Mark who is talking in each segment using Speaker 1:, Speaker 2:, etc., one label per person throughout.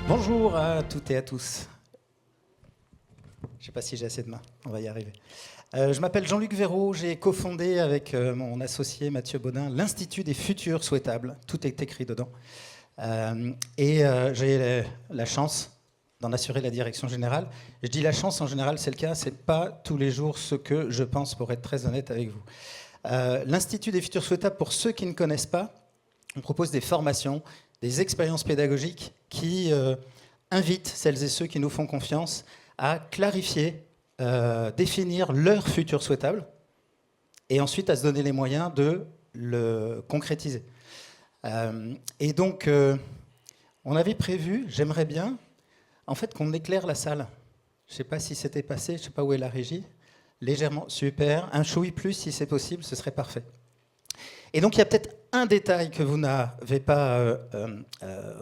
Speaker 1: Bonjour à toutes et à tous. Je ne sais pas si j'ai assez de mains, on va y arriver. Je m'appelle Jean-Luc Véraud, j'ai cofondé avec mon associé Mathieu Baudin l'Institut des futurs souhaitables, tout est écrit dedans. J'ai la chance d'en assurer la direction générale. Je dis la chance, en général c'est le cas, c'est pas tous les jours ce que je pense, pour être très honnête avec vous. L'Institut des futurs souhaitables, pour ceux qui ne connaissent pas, on propose des formations, des expériences pédagogiques qui invitent celles et ceux qui nous font confiance à clarifier, définir leur futur souhaitable et ensuite à se donner les moyens de le concrétiser. On avait prévu, j'aimerais bien, en fait, qu'on éclaire la salle. Je ne sais pas si c'était passé, je ne sais pas où est la régie. Légèrement, super. Un chouï plus, si c'est possible, ce serait parfait. Et donc, il y a peut-être un détail que vous n'avez pas,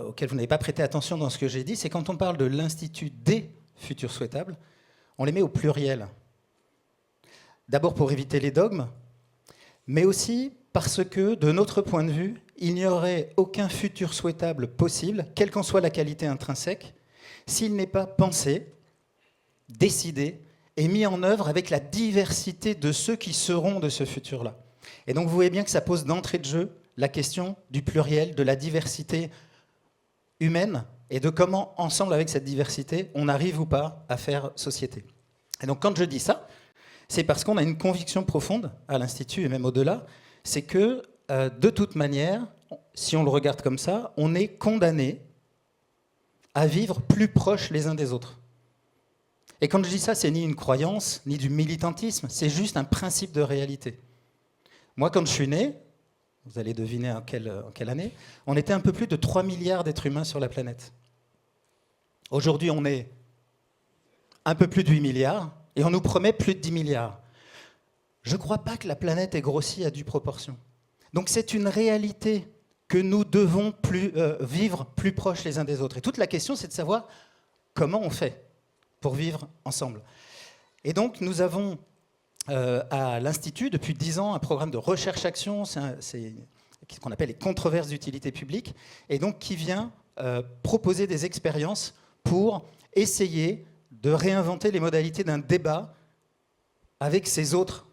Speaker 1: auquel vous n'avez pas prêté attention dans ce que j'ai dit, c'est quand on parle de l'Institut des futurs souhaitables, on les met au pluriel. D'abord pour éviter les dogmes, mais aussi parce que, de notre point de vue, il n'y aurait aucun futur souhaitable possible, quelle qu'en soit la qualité intrinsèque, s'il n'est pas pensé, décidé et mis en œuvre avec la diversité de ceux qui seront de ce futur-là. Et donc vous voyez bien que ça pose d'entrée de jeu la question du pluriel, de la diversité humaine et de comment, ensemble avec cette diversité, on arrive ou pas à faire société. Et donc quand je dis ça, c'est parce qu'on a une conviction profonde à l'Institut et même au-delà, c'est que de toute manière, si on le regarde comme ça, on est condamné à vivre plus proches les uns des autres. Et quand je dis ça, c'est ni une croyance, ni du militantisme, c'est juste un principe de réalité. Moi, quand je suis né, vous allez deviner en quelle année, on était un peu plus de 3 milliards d'êtres humains sur la planète. Aujourd'hui, on est un peu plus de 8 milliards, et on nous promet plus de 10 milliards. Je ne crois pas que la planète ait grossi à due proportion. Donc c'est une réalité que nous devons vivre plus proches les uns des autres. Et toute la question, c'est de savoir comment on fait pour vivre ensemble. Et donc nous avons à l'Institut, depuis 10 ans, un programme de recherche-action, c'est ce qu'on appelle les controverses d'utilité publique, et donc qui vient proposer des expériences pour essayer de réinventer les modalités d'un débat avec ces autres.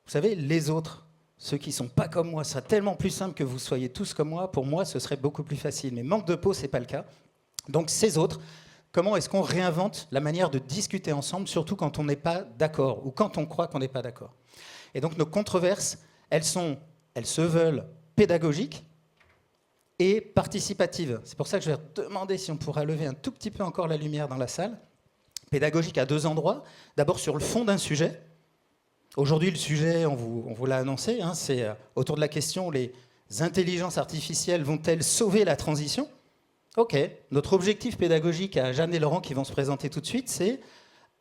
Speaker 1: Vous savez, les autres, ceux qui ne sont pas comme moi, ce serait tellement plus simple que vous soyez tous comme moi. Pour moi, ce serait beaucoup plus facile. Mais manque de peau, ce n'est pas le cas. Donc ces autres, comment est-ce qu'on réinvente la manière de discuter ensemble, surtout quand on n'est pas d'accord ou quand on croit qu'on n'est pas d'accord. Et donc nos controverses, elles se veulent pédagogiques et participatives. C'est pour ça que je vais demander si on pourra lever un tout petit peu encore la lumière dans la salle. Pédagogique à 2 endroits. D'abord sur le fond d'un sujet. Aujourd'hui, le sujet, on vous l'a annoncé, hein, c'est autour de la question, les intelligences artificielles vont-elles sauver la transition ? Ok, notre objectif pédagogique à Jeanne et Laurent qui vont se présenter tout de suite, c'est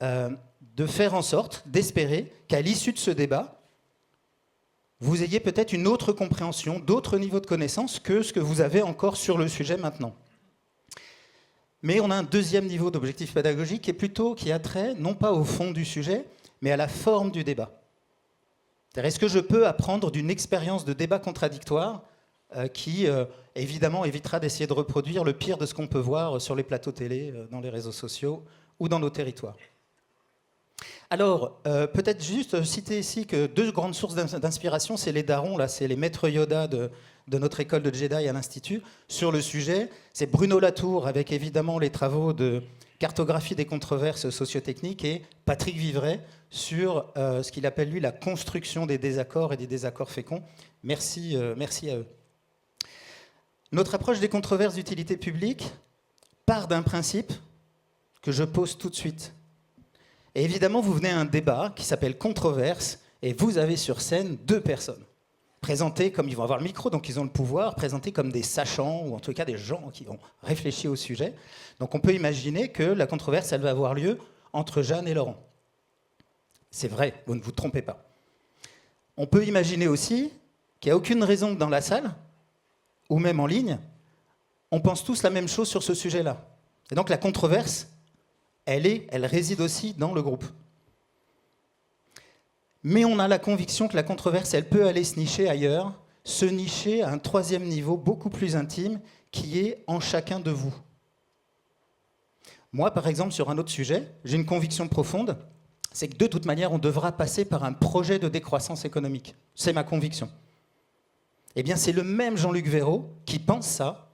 Speaker 1: de faire en sorte, d'espérer qu'à l'issue de ce débat, vous ayez peut-être une autre compréhension, d'autres niveaux de connaissance que ce que vous avez encore sur le sujet maintenant. Mais on a un deuxième niveau d'objectif pédagogique qui a trait non pas au fond du sujet, mais à la forme du débat. Est-ce que je peux apprendre d'une expérience de débat contradictoire qui, évidemment, évitera d'essayer de reproduire le pire de ce qu'on peut voir sur les plateaux télé, dans les réseaux sociaux ou dans nos territoires. Alors, peut-être juste citer ici que 2 grandes sources d'inspiration, c'est les darons, là, c'est les maîtres Yoda de notre école de Jedi à l'Institut. Sur le sujet, c'est Bruno Latour, avec évidemment les travaux de cartographie des controverses sociotechniques, et Patrick Vivray sur ce qu'il appelle, lui, la construction des désaccords et des désaccords féconds. Merci à eux. Notre approche des controverses d'utilité publique part d'un principe que je pose tout de suite. Et évidemment, vous venez à un débat qui s'appelle controverse, et vous avez sur scène 2 personnes, présentées comme ils vont avoir le micro, donc ils ont le pouvoir, présentées comme des sachants, ou en tout cas des gens qui ont réfléchi au sujet. Donc on peut imaginer que la controverse, elle va avoir lieu entre Jeanne et Laurent. C'est vrai, vous ne vous trompez pas. On peut imaginer aussi qu'il n'y a aucune raison que dans la salle, ou même en ligne, on pense tous la même chose sur ce sujet-là. Et donc la controverse, elle réside aussi dans le groupe. Mais on a la conviction que la controverse, elle peut aller se nicher ailleurs, se nicher à un 3e niveau beaucoup plus intime, qui est en chacun de vous. Moi, par exemple, sur un autre sujet, j'ai une conviction profonde, c'est que de toute manière, on devra passer par un projet de décroissance économique. C'est ma conviction. Eh bien, c'est le même Jean-Luc Vérault qui pense ça,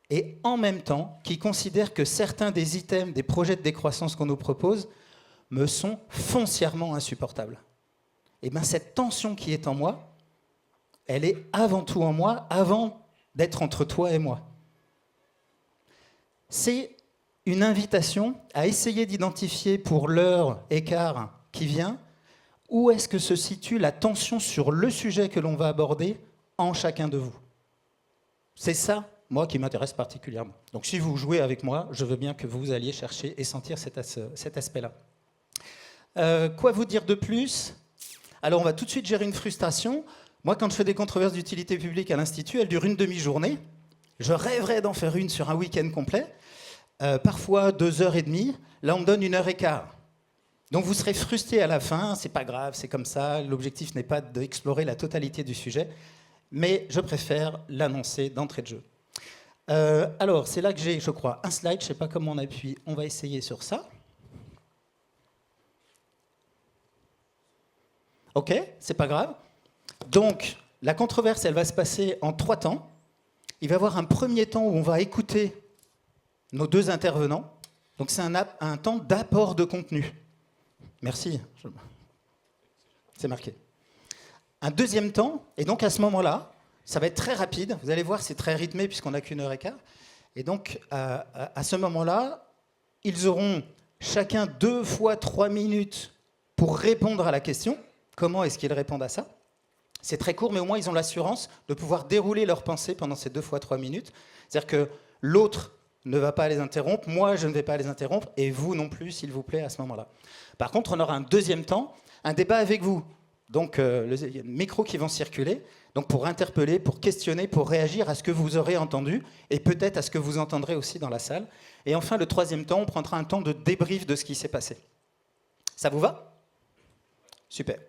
Speaker 1: et en même temps, qui considère que certains des items, des projets de décroissance qu'on nous propose, me sont foncièrement insupportables. Eh bien, cette tension qui est en moi, elle est avant tout en moi, avant d'être entre toi et moi. C'est une invitation à essayer d'identifier pour l'heure écart qui vient, où est-ce que se situe la tension sur le sujet que l'on va aborder en chacun de vous. C'est ça, moi, qui m'intéresse particulièrement. Donc si vous jouez avec moi, je veux bien que vous alliez chercher et sentir cet aspect-là. Quoi vous dire de plus? Alors on va tout de suite gérer une frustration. Moi, quand je fais des controverses d'utilité publique à l'Institut, elles durent une demi-journée. Je rêverais d'en faire une sur un week-end complet. Parfois 2h30, là on me donne 1h15. Donc vous serez frustré à la fin, c'est pas grave, c'est comme ça, l'objectif n'est pas d'explorer la totalité du sujet, mais je préfère l'annoncer d'entrée de jeu. Alors c'est là que j'ai, je crois, un slide, je sais pas comment on appuie, on va essayer sur ça. Ok, c'est pas grave. Donc la controverse, elle va se passer en 3 temps. Il va y avoir un premier temps où on va écouter nos 2 intervenants. Donc c'est un temps d'apport de contenu. Merci. C'est marqué. Un deuxième temps, et donc à ce moment-là, ça va être très rapide. Vous allez voir, c'est très rythmé puisqu'on n'a qu'1h15. Et donc à ce moment-là, ils auront chacun 2 fois 3 minutes pour répondre à la question. Comment est-ce qu'ils répondent à ça? C'est très court, mais au moins ils ont l'assurance de pouvoir dérouler leur pensée pendant ces 2 fois 3 minutes. C'est-à-dire que l'autre ne va pas les interrompre, moi je ne vais pas les interrompre, et vous non plus, s'il vous plaît, à ce moment-là. Par contre, on aura un deuxième temps, un débat avec vous. Donc, il y a des micros qui vont circuler, donc pour interpeller, pour questionner, pour réagir à ce que vous aurez entendu, et peut-être à ce que vous entendrez aussi dans la salle. Et enfin, le troisième temps, on prendra un temps de débrief de ce qui s'est passé. Ça vous va? Super.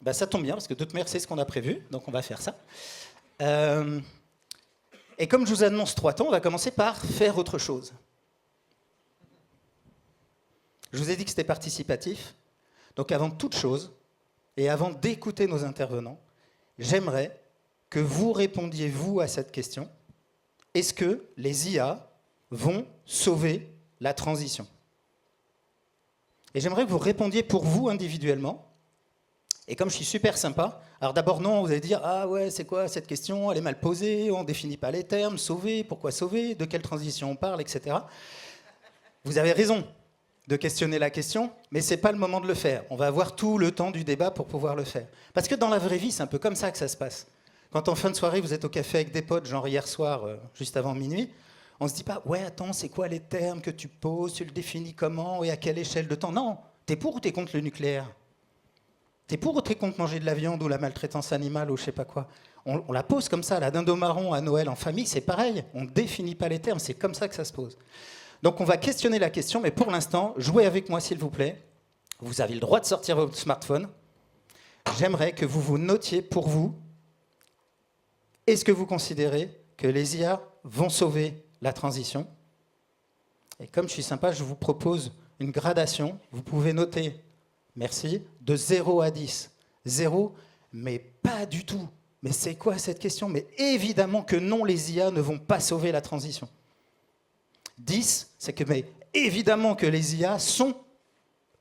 Speaker 1: Ben, ça tombe bien, parce que de toute manière, c'est ce qu'on a prévu, donc on va faire ça. Et comme je vous annonce 3 temps, on va commencer par faire autre chose. Je vous ai dit que c'était participatif. Donc avant toute chose, et avant d'écouter nos intervenants, j'aimerais que vous répondiez, vous, à cette question. Est-ce que les IA vont sauver la transition? Et j'aimerais que vous répondiez pour vous individuellement. Et comme je suis super sympa, alors d'abord non, vous allez dire « Ah ouais, c'est quoi cette question? Elle est mal posée, on ne définit pas les termes, sauver, pourquoi sauver, de quelle transition on parle, etc. » Vous avez raison de questionner la question, mais ce n'est pas le moment de le faire. On va avoir tout le temps du débat pour pouvoir le faire. Parce que dans la vraie vie, c'est un peu comme ça que ça se passe. Quand en fin de soirée, vous êtes au café avec des potes, genre hier soir, juste avant minuit, on ne se dit pas « Ouais, attends, c'est quoi les termes que tu poses, tu le définis comment et à quelle échelle de temps ?» Non, t'es pour ou t'es contre le nucléaire? T'es pour ou t'es contre manger de la viande ou la maltraitance animale ou je sais pas quoi? On la pose comme ça, la dinde au marron à Noël en famille, c'est pareil. On ne définit pas les termes, c'est comme ça que ça se pose. Donc on va questionner la question, mais pour l'instant, jouez avec moi s'il vous plaît. Vous avez le droit de sortir votre smartphone. J'aimerais que vous vous notiez pour vous, est-ce que vous considérez que les IA vont sauver la transition? Et comme je suis sympa, je vous propose une gradation. Vous pouvez noter, merci, de 0 à 10. 0, mais pas du tout. Mais c'est quoi cette question? Mais évidemment que non, les IA ne vont pas sauver la transition. 10, c'est que mais évidemment que les IA sont,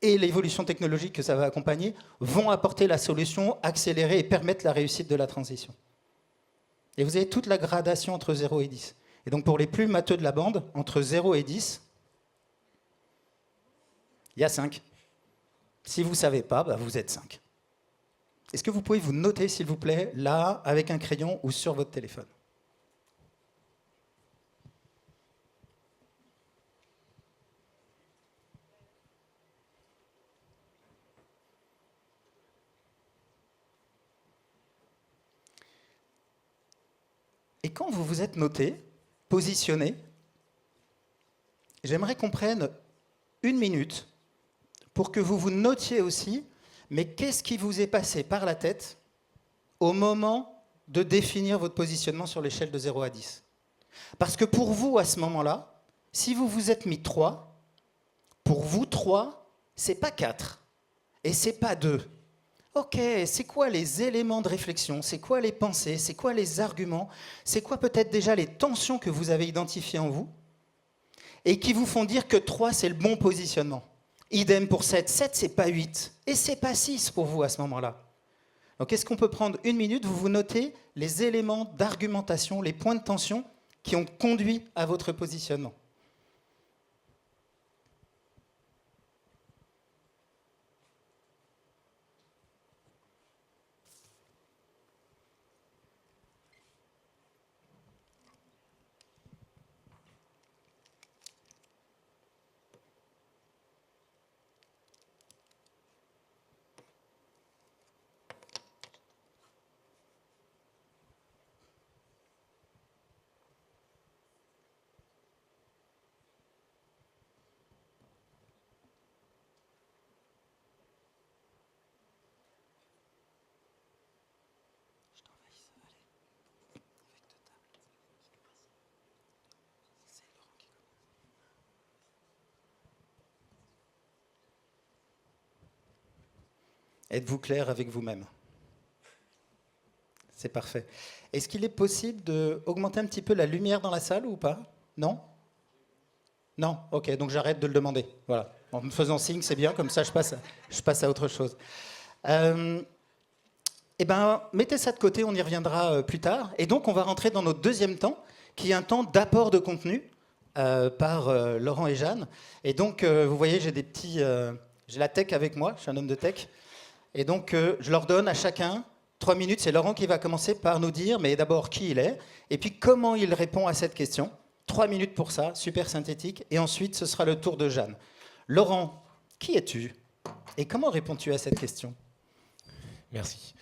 Speaker 1: et l'évolution technologique que ça va accompagner, vont apporter la solution, accélérer et permettre la réussite de la transition. Et vous avez toute la gradation entre 0 et 10. Et donc pour les plus matheux de la bande, entre 0 et 10, il y a 5. Si vous ne savez pas, bah vous êtes 5. Est-ce que vous pouvez vous noter, s'il vous plaît, là, avec un crayon ou sur votre téléphone? Et quand vous vous êtes noté, positionné, j'aimerais qu'on prenne 1 minute pour que vous vous notiez aussi, mais qu'est-ce qui vous est passé par la tête au moment de définir votre positionnement sur l'échelle de 0 à 10? Parce que pour vous, à ce moment-là, si vous vous êtes mis 3, Pour vous 3, c'est pas 4 et c'est pas 2. Ok, c'est quoi les éléments de réflexion? C'est quoi les pensées? C'est quoi les arguments? C'est quoi peut-être déjà les tensions que vous avez identifiées en vous et qui vous font dire que 3, c'est le bon positionnement? Idem pour 7. 7, c'est pas 8 et c'est pas 6 pour vous à ce moment-là. Donc est-ce qu'on peut prendre une minute, vous notez les éléments d'argumentation, les points de tension qui ont conduit à votre positionnement? Êtes-vous clair avec vous-même? C'est parfait. Est-ce qu'il est possible d'augmenter un petit peu la lumière dans la salle ou pas? Non? Non? Ok, donc j'arrête de le demander. Voilà. En me faisant signe, c'est bien, comme ça je passe à autre chose. Eh bien, mettez ça de côté, on y reviendra plus tard. Et donc, on va rentrer dans notre deuxième temps, qui est un temps d'apport de contenu par Laurent et Jeanne. Et donc, vous voyez, j'ai la tech avec moi, je suis un homme de tech. Et donc, je leur donne à chacun 3 minutes. C'est Laurent qui va commencer par nous dire, mais d'abord, qui il est, et puis comment il répond à cette question. 3 minutes pour ça, super synthétique. Et ensuite, ce sera le tour de Jeanne. Laurent, qui es-tu? Et comment réponds-tu à cette question?
Speaker 2: Merci.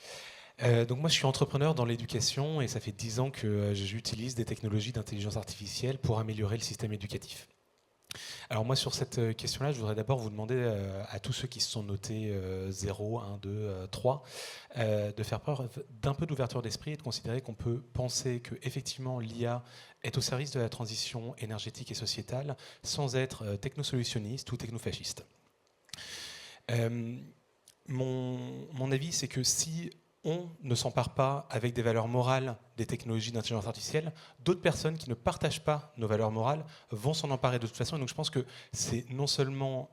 Speaker 2: Donc moi, je suis entrepreneur dans l'éducation et ça fait 10 ans que j'utilise des technologies d'intelligence artificielle pour améliorer le système éducatif. Alors moi, sur cette question-là, je voudrais d'abord vous demander à tous ceux qui se sont notés 0, 1, 2, 3, de faire preuve d'un peu d'ouverture d'esprit et de considérer qu'on peut penser que effectivement l'IA est au service de la transition énergétique et sociétale sans être technosolutionniste ou technofasciste. Mon avis, c'est que si on ne s'empare pas avec des valeurs morales des technologies d'intelligence artificielle, d'autres personnes qui ne partagent pas nos valeurs morales vont s'en emparer de toute façon. Et donc je pense que c'est non seulement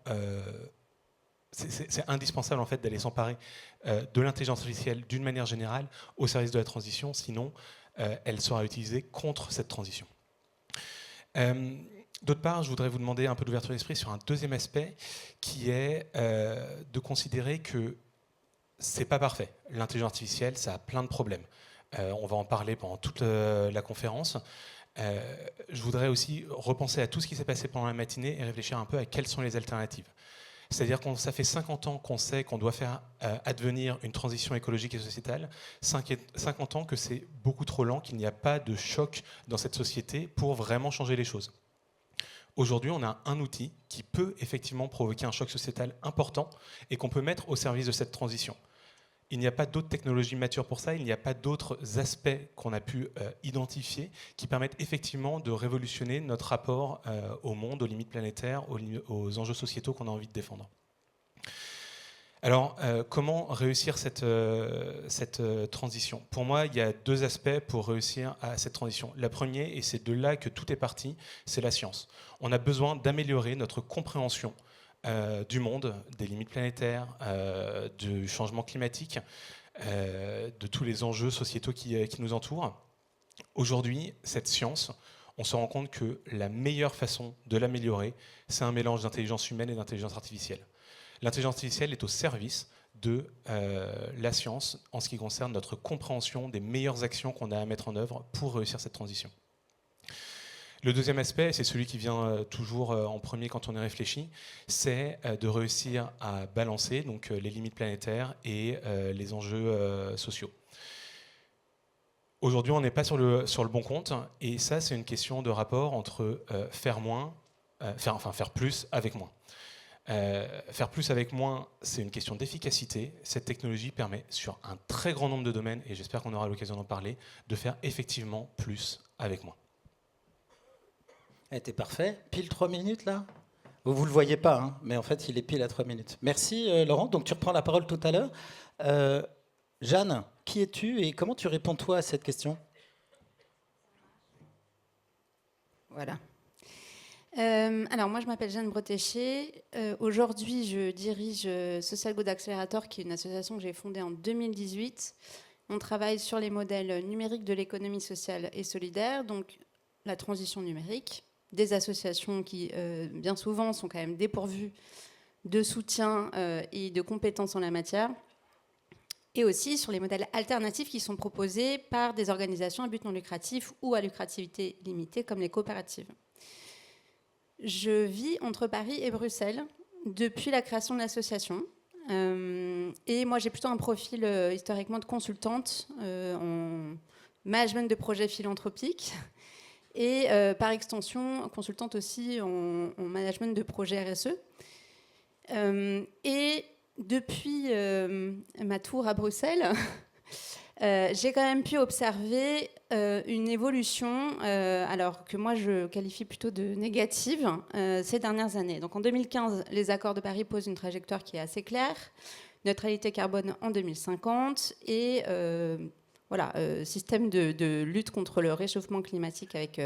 Speaker 2: c'est indispensable en fait d'aller s'emparer de l'intelligence artificielle d'une manière générale au service de la transition, sinon elle sera utilisée contre cette transition. D'autre part, je voudrais vous demander un peu d'ouverture d'esprit sur un deuxième aspect qui est de considérer que c'est pas parfait. L'intelligence artificielle, ça a plein de problèmes. On va en parler pendant toute la conférence. Je voudrais aussi repenser à tout ce qui s'est passé pendant la matinée et réfléchir un peu à quelles sont les alternatives. C'est-à-dire que ça fait 50 ans qu'on sait qu'on doit faire advenir une transition écologique et sociétale, 50 ans que c'est beaucoup trop lent, qu'il n'y a pas de choc dans cette société pour vraiment changer les choses. Aujourd'hui, on a un outil qui peut effectivement provoquer un choc sociétal important et qu'on peut mettre au service de cette transition. Il n'y a pas d'autres technologies matures pour ça, il n'y a pas d'autres aspects qu'on a pu identifier qui permettent effectivement de révolutionner notre rapport au monde, aux limites planétaires, aux enjeux sociétaux qu'on a envie de défendre. Alors, comment réussir cette transition? Pour moi, il y a deux aspects pour réussir à cette transition. La première, et c'est de là que tout est parti, c'est la science. On a besoin d'améliorer notre compréhension du monde, des limites planétaires, du changement climatique, de tous les enjeux sociétaux qui nous entourent. Aujourd'hui, cette science, on se rend compte que la meilleure façon de l'améliorer, c'est un mélange d'intelligence humaine et d'intelligence artificielle. L'intelligence artificielle est au service de la science en ce qui concerne notre compréhension des meilleures actions qu'on a à mettre en œuvre pour réussir cette transition. Le deuxième aspect, c'est celui qui vient toujours en premier quand on y réfléchit, c'est de réussir à balancer donc, les limites planétaires et les enjeux sociaux. Aujourd'hui, on n'est pas sur le bon compte, et ça, c'est une question de rapport entre faire plus avec moins. Faire plus avec moins, c'est une question d'efficacité. Cette technologie permet, sur un très grand nombre de domaines, et j'espère qu'on aura l'occasion d'en parler, de faire effectivement plus avec moins.
Speaker 1: T'es parfait. Pile 3 minutes là. Vous ne le voyez pas, hein, mais en fait, il est pile à 3 minutes. Merci, Laurent. Donc, tu reprends la parole tout à l'heure. Jeanne, qui es-tu et comment tu réponds, toi, à cette question?
Speaker 3: Voilà. Alors moi je m'appelle Jeanne Bretéché. Aujourd'hui je dirige Social Good Accelerator, qui est une association que j'ai fondée en 2018. On travaille sur les modèles numériques de l'économie sociale et solidaire, donc la transition numérique, des associations qui bien souvent sont quand même dépourvues de soutien et de compétences en la matière, et aussi sur les modèles alternatifs qui sont proposés par des organisations à but non lucratif ou à lucrativité limitée comme les coopératives. Je vis entre Paris et Bruxelles depuis la création de l'association. Et moi, j'ai plutôt un profil historiquement de consultante en management de projets philanthropiques et par extension, consultante aussi en management de projets RSE. Et depuis ma tour à Bruxelles, j'ai quand même pu observer une évolution, alors que moi je qualifie plutôt de négative, ces dernières années. Donc en 2015, les accords de Paris posent une trajectoire qui est assez claire, neutralité carbone en 2050 et système de lutte contre le réchauffement climatique avec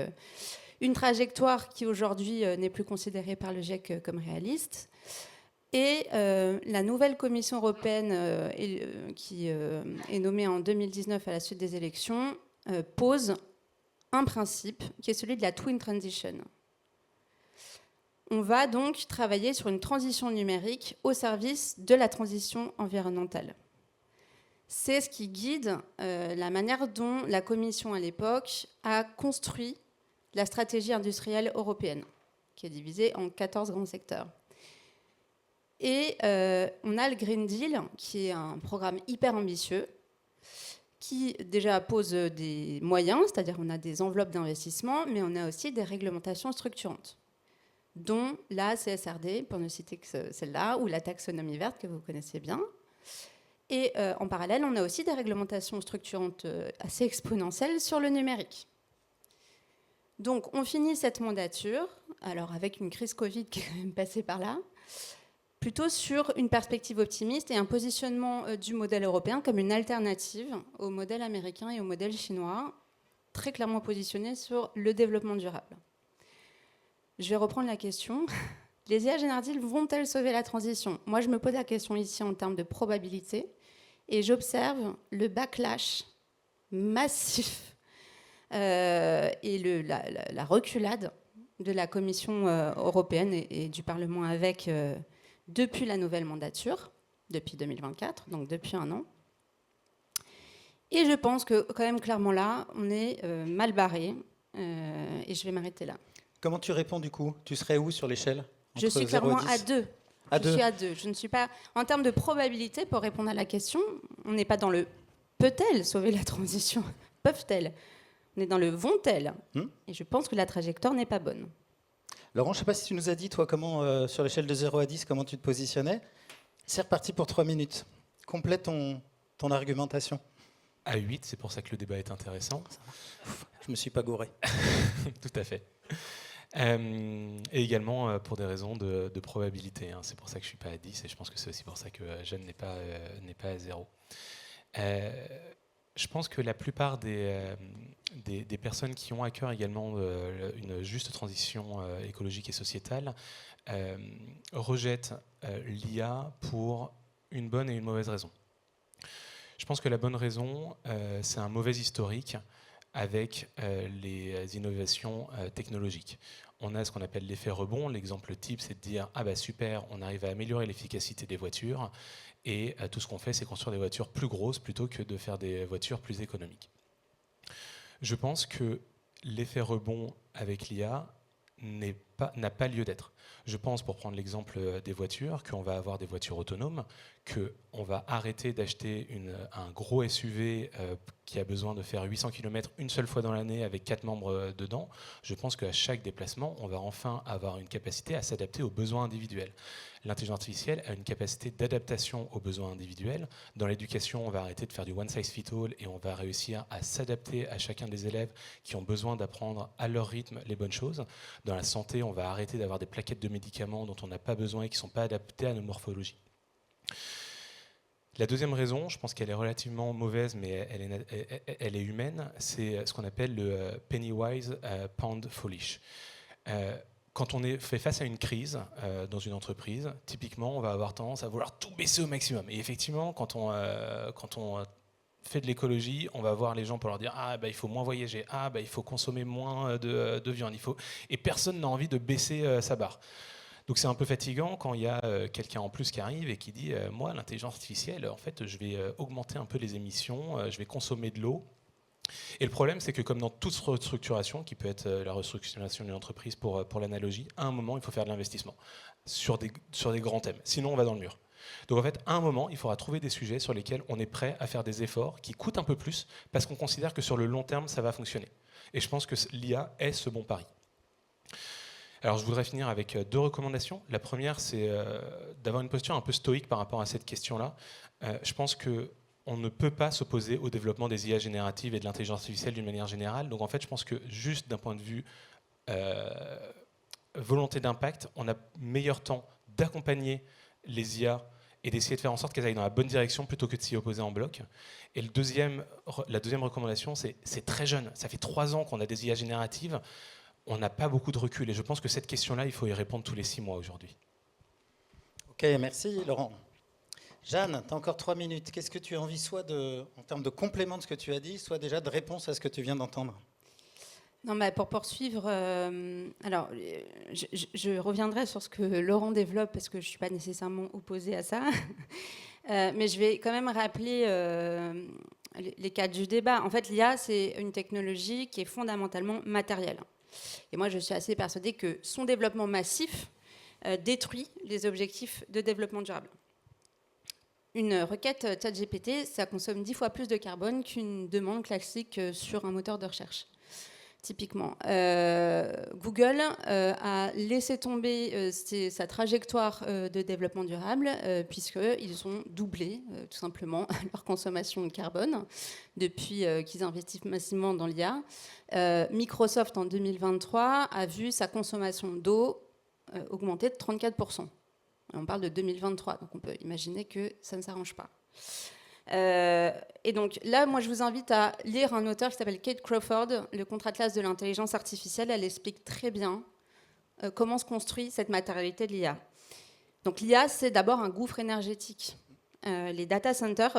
Speaker 3: une trajectoire qui aujourd'hui n'est plus considérée par le GIEC comme réaliste. Et la nouvelle Commission européenne qui est nommée en 2019 à la suite des élections pose un principe qui est celui de la Twin Transition. On va donc travailler sur une transition numérique au service de la transition environnementale. C'est ce qui guide la manière dont la Commission à l'époque a construit la stratégie industrielle européenne, qui est divisée en 14 grands secteurs. Et on a le Green Deal, qui est un programme hyper ambitieux, qui déjà pose des moyens, c'est-à-dire on a des enveloppes d'investissement, mais on a aussi des réglementations structurantes, dont la CSRD, pour ne citer que celle-là, ou la taxonomie verte, que vous connaissez bien. Et en parallèle, on a aussi des réglementations structurantes assez exponentielles sur le numérique. Donc on finit cette mandature, alors avec une crise Covid qui est quand même passée par là, plutôt sur une perspective optimiste et un positionnement du modèle européen comme une alternative au modèle américain et au modèle chinois, très clairement positionné sur le développement durable. Je vais reprendre la question. Les IA génératives vont-elles sauver la transition? Moi, je me pose la question ici en termes de probabilité et j'observe le backlash massif et la reculade de la Commission européenne et du Parlement avec... depuis la nouvelle mandature, depuis 2024, donc depuis un an. Et je pense que quand même clairement là, on est mal barré, et je vais m'arrêter là.
Speaker 1: Comment tu réponds du coup? Tu serais où sur l'échelle?
Speaker 3: Je suis clairement à 2. Je suis à 2. Je ne suis pas... En termes de probabilité, pour répondre à la question, on n'est pas dans le peut-elle sauver la transition? Peuvent-elles? On est dans le vont-elles? Et je pense que la trajectoire n'est pas bonne.
Speaker 1: Laurent, je ne sais pas si tu nous as dit, toi, comment, sur l'échelle de 0 à 10, comment tu te positionnais. C'est reparti pour 3 minutes. Complète ton argumentation.
Speaker 2: À 8, c'est pour ça que le débat est intéressant.
Speaker 1: Je ne me suis pas gouré.
Speaker 2: Tout à fait. Et également pour des raisons de probabilité. C'est pour ça que je ne suis pas à 10 et je pense que c'est aussi pour ça que Jeanne n'est pas à 0. Je pense que la plupart des personnes qui ont à cœur également une juste transition écologique et sociétale rejettent l'IA pour une bonne et une mauvaise raison. Je pense que la bonne raison, c'est un mauvais historique avec les innovations technologiques. On a ce qu'on appelle l'effet rebond. L'exemple type, c'est de dire « Ah bah super, on arrive à améliorer l'efficacité des voitures ». Et tout ce qu'on fait, c'est construire des voitures plus grosses plutôt que de faire des voitures plus économiques. Je pense que l'effet rebond avec l'IA n'a pas lieu d'être. Je pense, pour prendre l'exemple des voitures, qu'on va avoir des voitures autonomes, qu'on va arrêter d'acheter un gros SUV qui a besoin de faire 800 km une seule fois dans l'année avec 4 membres dedans. Je pense qu'à chaque déplacement, on va enfin avoir une capacité à s'adapter aux besoins individuels. L'intelligence artificielle a une capacité d'adaptation aux besoins individuels. Dans l'éducation, on va arrêter de faire du one size fit all et on va réussir à s'adapter à chacun des élèves qui ont besoin d'apprendre à leur rythme les bonnes choses. Dans la santé, on on va arrêter d'avoir des plaquettes de médicaments dont on n'a pas besoin et qui ne sont pas adaptés à nos morphologies. La deuxième raison, je pense qu'elle est relativement mauvaise, mais elle est humaine, c'est ce qu'on appelle le penny wise, pound foolish. Quand on est fait face à une crise dans une entreprise, typiquement, on va avoir tendance à vouloir tout baisser au maximum. Et effectivement, quand on fait de l'écologie, on va voir les gens pour leur dire il faut moins voyager, il faut consommer moins de viande, et personne n'a envie de baisser sa barre. Donc c'est un peu fatigant quand il y a quelqu'un en plus qui arrive et qui dit moi, l'intelligence artificielle, en fait, je vais augmenter un peu les émissions, je vais consommer de l'eau. Et le problème, c'est que comme dans toute restructuration, qui peut être la restructuration d'une entreprise pour l'analogie, à un moment, il faut faire de l'investissement sur des grands thèmes. Sinon, on va dans le mur. Donc en fait, à un moment, il faudra trouver des sujets sur lesquels on est prêt à faire des efforts qui coûtent un peu plus parce qu'on considère que sur le long terme, ça va fonctionner. Et je pense que l'IA est ce bon pari. Alors je voudrais finir avec 2 recommandations. La première, c'est d'avoir une posture un peu stoïque par rapport à cette question-là. Je pense qu'on ne peut pas s'opposer au développement des IA génératives et de l'intelligence artificielle d'une manière générale. Donc en fait, je pense que juste d'un point de vue volonté d'impact, on a meilleur temps d'accompagner les IA et d'essayer de faire en sorte qu'elles aillent dans la bonne direction plutôt que de s'y opposer en bloc. Et la deuxième recommandation, c'est très jeune. Ça fait 3 ans qu'on a des IA génératives. On n'a pas beaucoup de recul. Et je pense que cette question-là, il faut y répondre tous les 6 mois aujourd'hui.
Speaker 1: Ok, merci Laurent. Jeanne, tu as encore 3 minutes. Qu'est-ce que tu as envie, soit en termes de complément de ce que tu as dit, soit déjà de réponse à ce que tu viens d'entendre?
Speaker 3: Non, pour poursuivre, alors je reviendrai sur ce que Laurent développe parce que je ne suis pas nécessairement opposée à ça. Mais je vais quand même rappeler les cadres du débat. En fait, l'IA, c'est une technologie qui est fondamentalement matérielle. Et moi, je suis assez persuadée que son développement massif détruit les objectifs de développement durable. Une requête ChatGPT, ça consomme 10 fois plus de carbone qu'une demande classique sur un moteur de recherche. Typiquement, Google a laissé tomber sa trajectoire de développement durable puisqu'ils ont doublé tout simplement leur consommation de carbone depuis qu'ils investissent massivement dans l'IA. Microsoft, en 2023, a vu sa consommation d'eau augmenter de 34%. On parle de 2023, donc on peut imaginer que ça ne s'arrange pas. Et donc là, moi, je vous invite à lire un auteur qui s'appelle Kate Crawford, Le contre-atlas de l'intelligence artificielle. Elle explique très bien comment se construit cette matérialité de l'IA. Donc l'IA, c'est d'abord un gouffre énergétique. Les data centers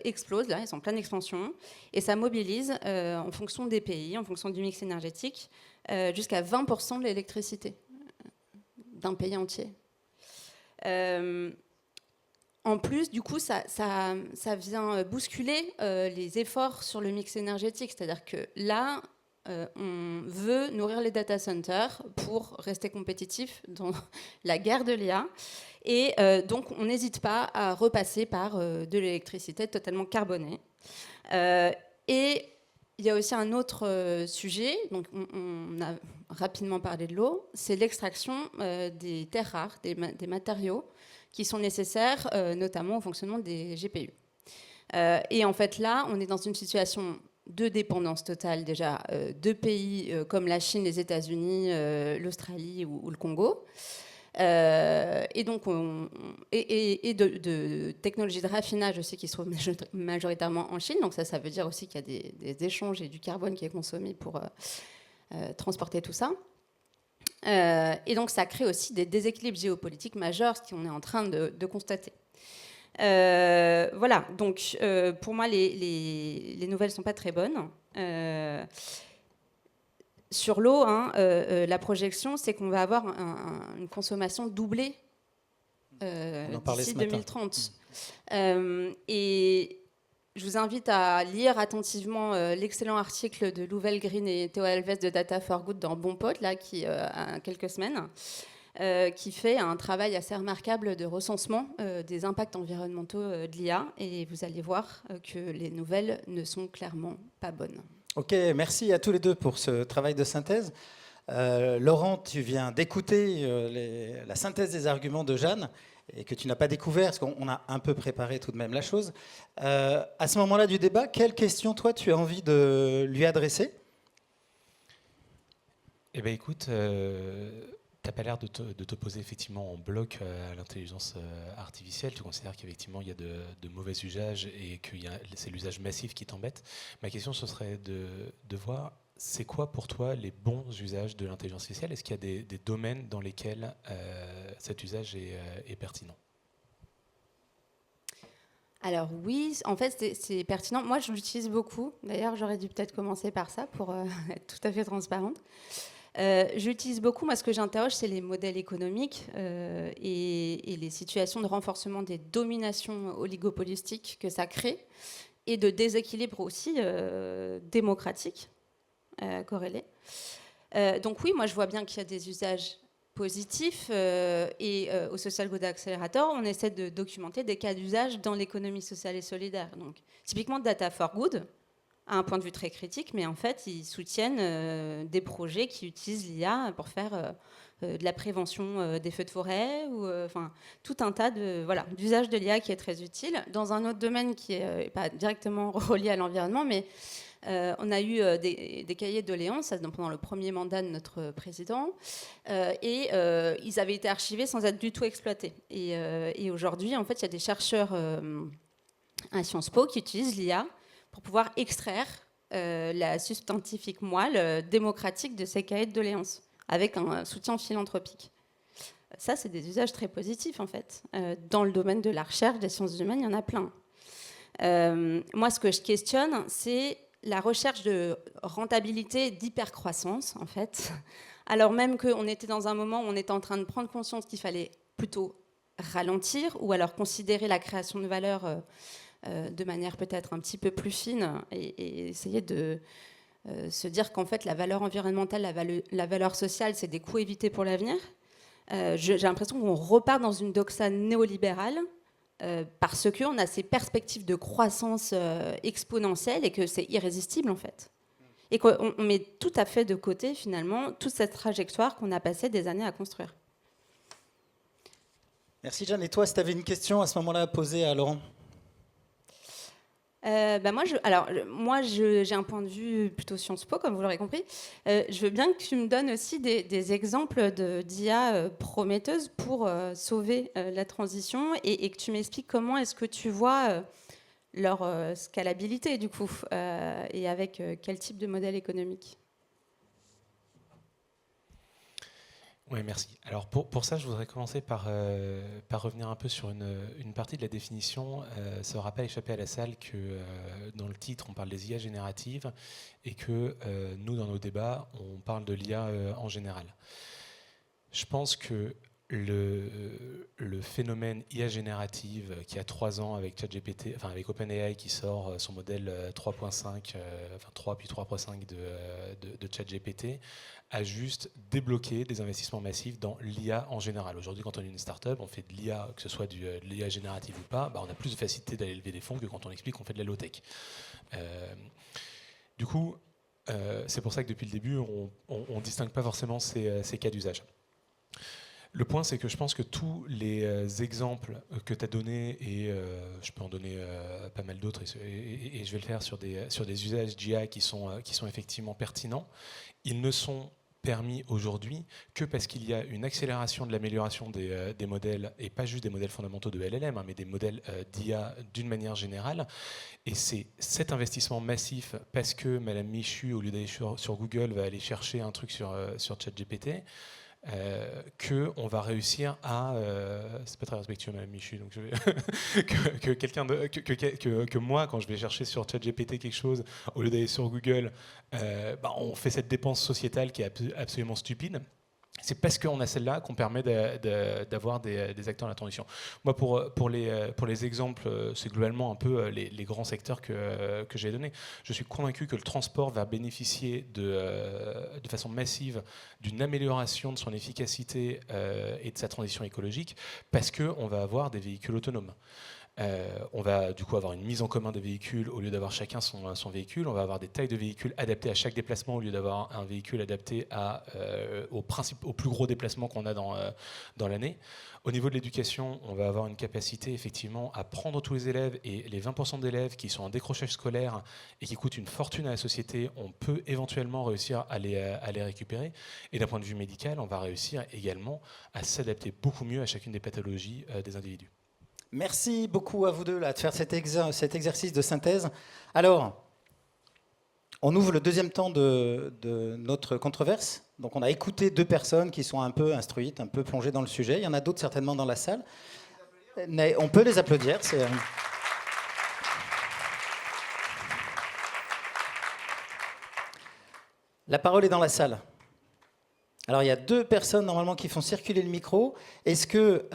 Speaker 3: explosent, là, ils sont en pleine expansion, et ça mobilise, en fonction des pays, en fonction du mix énergétique, jusqu'à 20% de l'électricité d'un pays entier. En plus, du coup, ça vient bousculer les efforts sur le mix énergétique. C'est-à-dire que là, on veut nourrir les data centers pour rester compétitif dans la guerre de l'IA. Et donc, on n'hésite pas à repasser par de l'électricité totalement carbonée. Et il y a aussi un autre sujet, donc on a rapidement parlé de l'eau, c'est l'extraction des terres rares, des matériaux qui sont nécessaires, notamment au fonctionnement des GPU. Et en fait, là, on est dans une situation de dépendance totale, déjà, de pays comme la Chine, les États-Unis, l'Australie ou le Congo. Et donc, de technologies de raffinage aussi qui sont majoritairement en Chine. Donc ça veut dire aussi qu'il y a des échanges et du carbone qui est consommé pour transporter tout ça. Et donc ça crée aussi des déséquilibres géopolitiques majeurs, ce qu'on est en train de constater. Voilà, donc pour moi les nouvelles ne sont pas très bonnes. Sur l'eau, la projection, c'est qu'on va avoir une consommation doublée d'ici 2030. Et je vous invite à lire attentivement l'excellent article de Lou Green et Théo Alves de Data for Good dans Bon Pote, là, qui a quelques semaines, qui fait un travail assez remarquable de recensement des impacts environnementaux de l'IA. Et vous allez voir que les nouvelles ne sont clairement pas bonnes.
Speaker 1: Ok, merci à tous les deux pour ce travail de synthèse. Laurent, tu viens d'écouter la synthèse des arguments de Jeanne et que tu n'as pas découvert, parce qu'on a un peu préparé tout de même la chose. À ce moment-là du débat, quelle question, toi, tu as envie de lui adresser ?
Speaker 2: Eh bien, écoute, n'as pas l'air de t'opposer effectivement en bloc à l'intelligence artificielle. Tu considères qu'effectivement il y a de mauvais usages et que c'est l'usage massif qui t'embête. Ma question, ce serait de voir, c'est quoi pour toi les bons usages de l'intelligence artificielle? Est-ce qu'il y a des domaines dans lesquels cet usage est pertinent?
Speaker 3: Alors oui, en fait, c'est pertinent. Moi, je l'utilise beaucoup. D'ailleurs, j'aurais dû peut-être commencer par ça pour être tout à fait transparente. J'utilise beaucoup, moi ce que j'interroge, c'est les modèles économiques et les situations de renforcement des dominations oligopolistiques que ça crée et de déséquilibre aussi démocratique corrélé. Donc oui, moi je vois bien qu'il y a des usages positifs et au Social Good Accelerator, on essaie de documenter des cas d'usage dans l'économie sociale et solidaire. Donc typiquement Data for Good, à un point de vue très critique, mais en fait, ils soutiennent des projets qui utilisent l'IA pour faire de la prévention des feux de forêt, ou enfin tout un tas d'usages de l'IA qui est très utile. Dans un autre domaine qui n'est pas directement relié à l'environnement, mais on a eu des cahiers de doléances pendant le premier mandat de notre président, et ils avaient été archivés sans être du tout exploités. Et aujourd'hui, en fait, il y a des chercheurs à Sciences Po qui utilisent l'IA pour pouvoir extraire la substantifique moelle démocratique de ces cahiers de doléances, avec un soutien philanthropique. Ça, c'est des usages très positifs, en fait. Dans le domaine de la recherche, des sciences humaines, il y en a plein. Moi, ce que je questionne, c'est la recherche de rentabilité et d'hypercroissance, en fait, alors même qu'on était dans un moment où on était en train de prendre conscience qu'il fallait plutôt ralentir, ou alors considérer la création de valeur de manière peut-être un petit peu plus fine et essayer de se dire qu'en fait la valeur environnementale, la valeur sociale, c'est des coûts évités pour l'avenir. J'ai l'impression qu'on repart dans une doxa néolibérale parce qu'on a ces perspectives de croissance exponentielle et que c'est irrésistible en fait. Et qu'on met tout à fait de côté finalement toute cette trajectoire qu'on a passé des années à construire.
Speaker 1: Merci Jeanne. Et toi, si tu avais une question à ce moment-là à poser à Laurent?
Speaker 3: Moi, j'ai un point de vue plutôt Sciences Po, comme vous l'aurez compris. Je veux bien que tu me donnes aussi des exemples d'IA prometteuses pour sauver la transition et que tu m'expliques comment est-ce que tu vois leur scalabilité, du coup, et avec quel type de modèle économique.
Speaker 2: Oui, merci. Alors pour ça, je voudrais commencer par revenir un peu sur une partie de la définition. Ça n'aura pas échappé à la salle que dans le titre, on parle des IA génératives et que nous, dans nos débats, on parle de l'IA en général. Je pense que le phénomène IA générative qui a 3 ans avec ChatGPT, enfin avec OpenAI qui sort son modèle 3.5, 3 puis 3.5 de ChatGPT, a juste débloqué des investissements massifs dans l'IA en général. Aujourd'hui, quand on est une start-up, on fait de l'IA, que ce soit de l'IA générative ou pas, on a plus de facilité d'aller lever des fonds que quand on explique qu'on fait de la low-tech. Du coup, c'est pour ça que depuis le début, on ne distingue pas forcément ces cas d'usage. Le point, c'est que je pense que tous les exemples que tu as donnés, et je peux en donner pas mal d'autres, et je vais le faire sur des usages d'IA qui sont effectivement pertinents, ils ne sont permis aujourd'hui que parce qu'il y a une accélération de l'amélioration des modèles, et pas juste des modèles fondamentaux de LLM, mais des modèles d'IA d'une manière générale. Et c'est cet investissement massif, parce que Madame Michu, au lieu d'aller sur Google, va aller chercher un truc sur ChatGPT, qu'on va réussir à... c'est pas très respectueux, Madame Michu, donc je vais que moi, quand je vais chercher sur ChatGPT quelque chose, au lieu d'aller sur Google, on fait cette dépense sociétale qui est absolument stupide. C'est parce qu'on a celle-là qu'on permet d'avoir des acteurs de la transition. Moi, pour les exemples, c'est globalement un peu les grands secteurs que j'ai donnés. Je suis convaincu que le transport va bénéficier de façon massive d'une amélioration de son efficacité et de sa transition écologique parce qu'on va avoir des véhicules autonomes. On va du coup avoir une mise en commun des véhicules au lieu d'avoir chacun son véhicule. On va avoir des tailles de véhicules adaptées à chaque déplacement au lieu d'avoir un véhicule adapté au plus gros déplacement qu'on a dans l'année. Au niveau de l'éducation, on va avoir une capacité effectivement à prendre tous les élèves, et les 20% d'élèves qui sont en décrochage scolaire et qui coûtent une fortune à la société, on peut éventuellement réussir à les récupérer. Et d'un point de vue médical, on va réussir également à s'adapter beaucoup mieux à chacune des pathologies des individus.
Speaker 1: Merci beaucoup à vous deux là, de faire cet exercice de synthèse. Alors, on ouvre le deuxième temps de notre controverse. Donc on a écouté deux personnes qui sont un peu instruites, un peu plongées dans le sujet. Il y en a d'autres certainement dans la salle. Mais on peut les applaudir. La parole est dans la salle. Alors il y a deux personnes normalement qui font circuler le micro. Est-ce que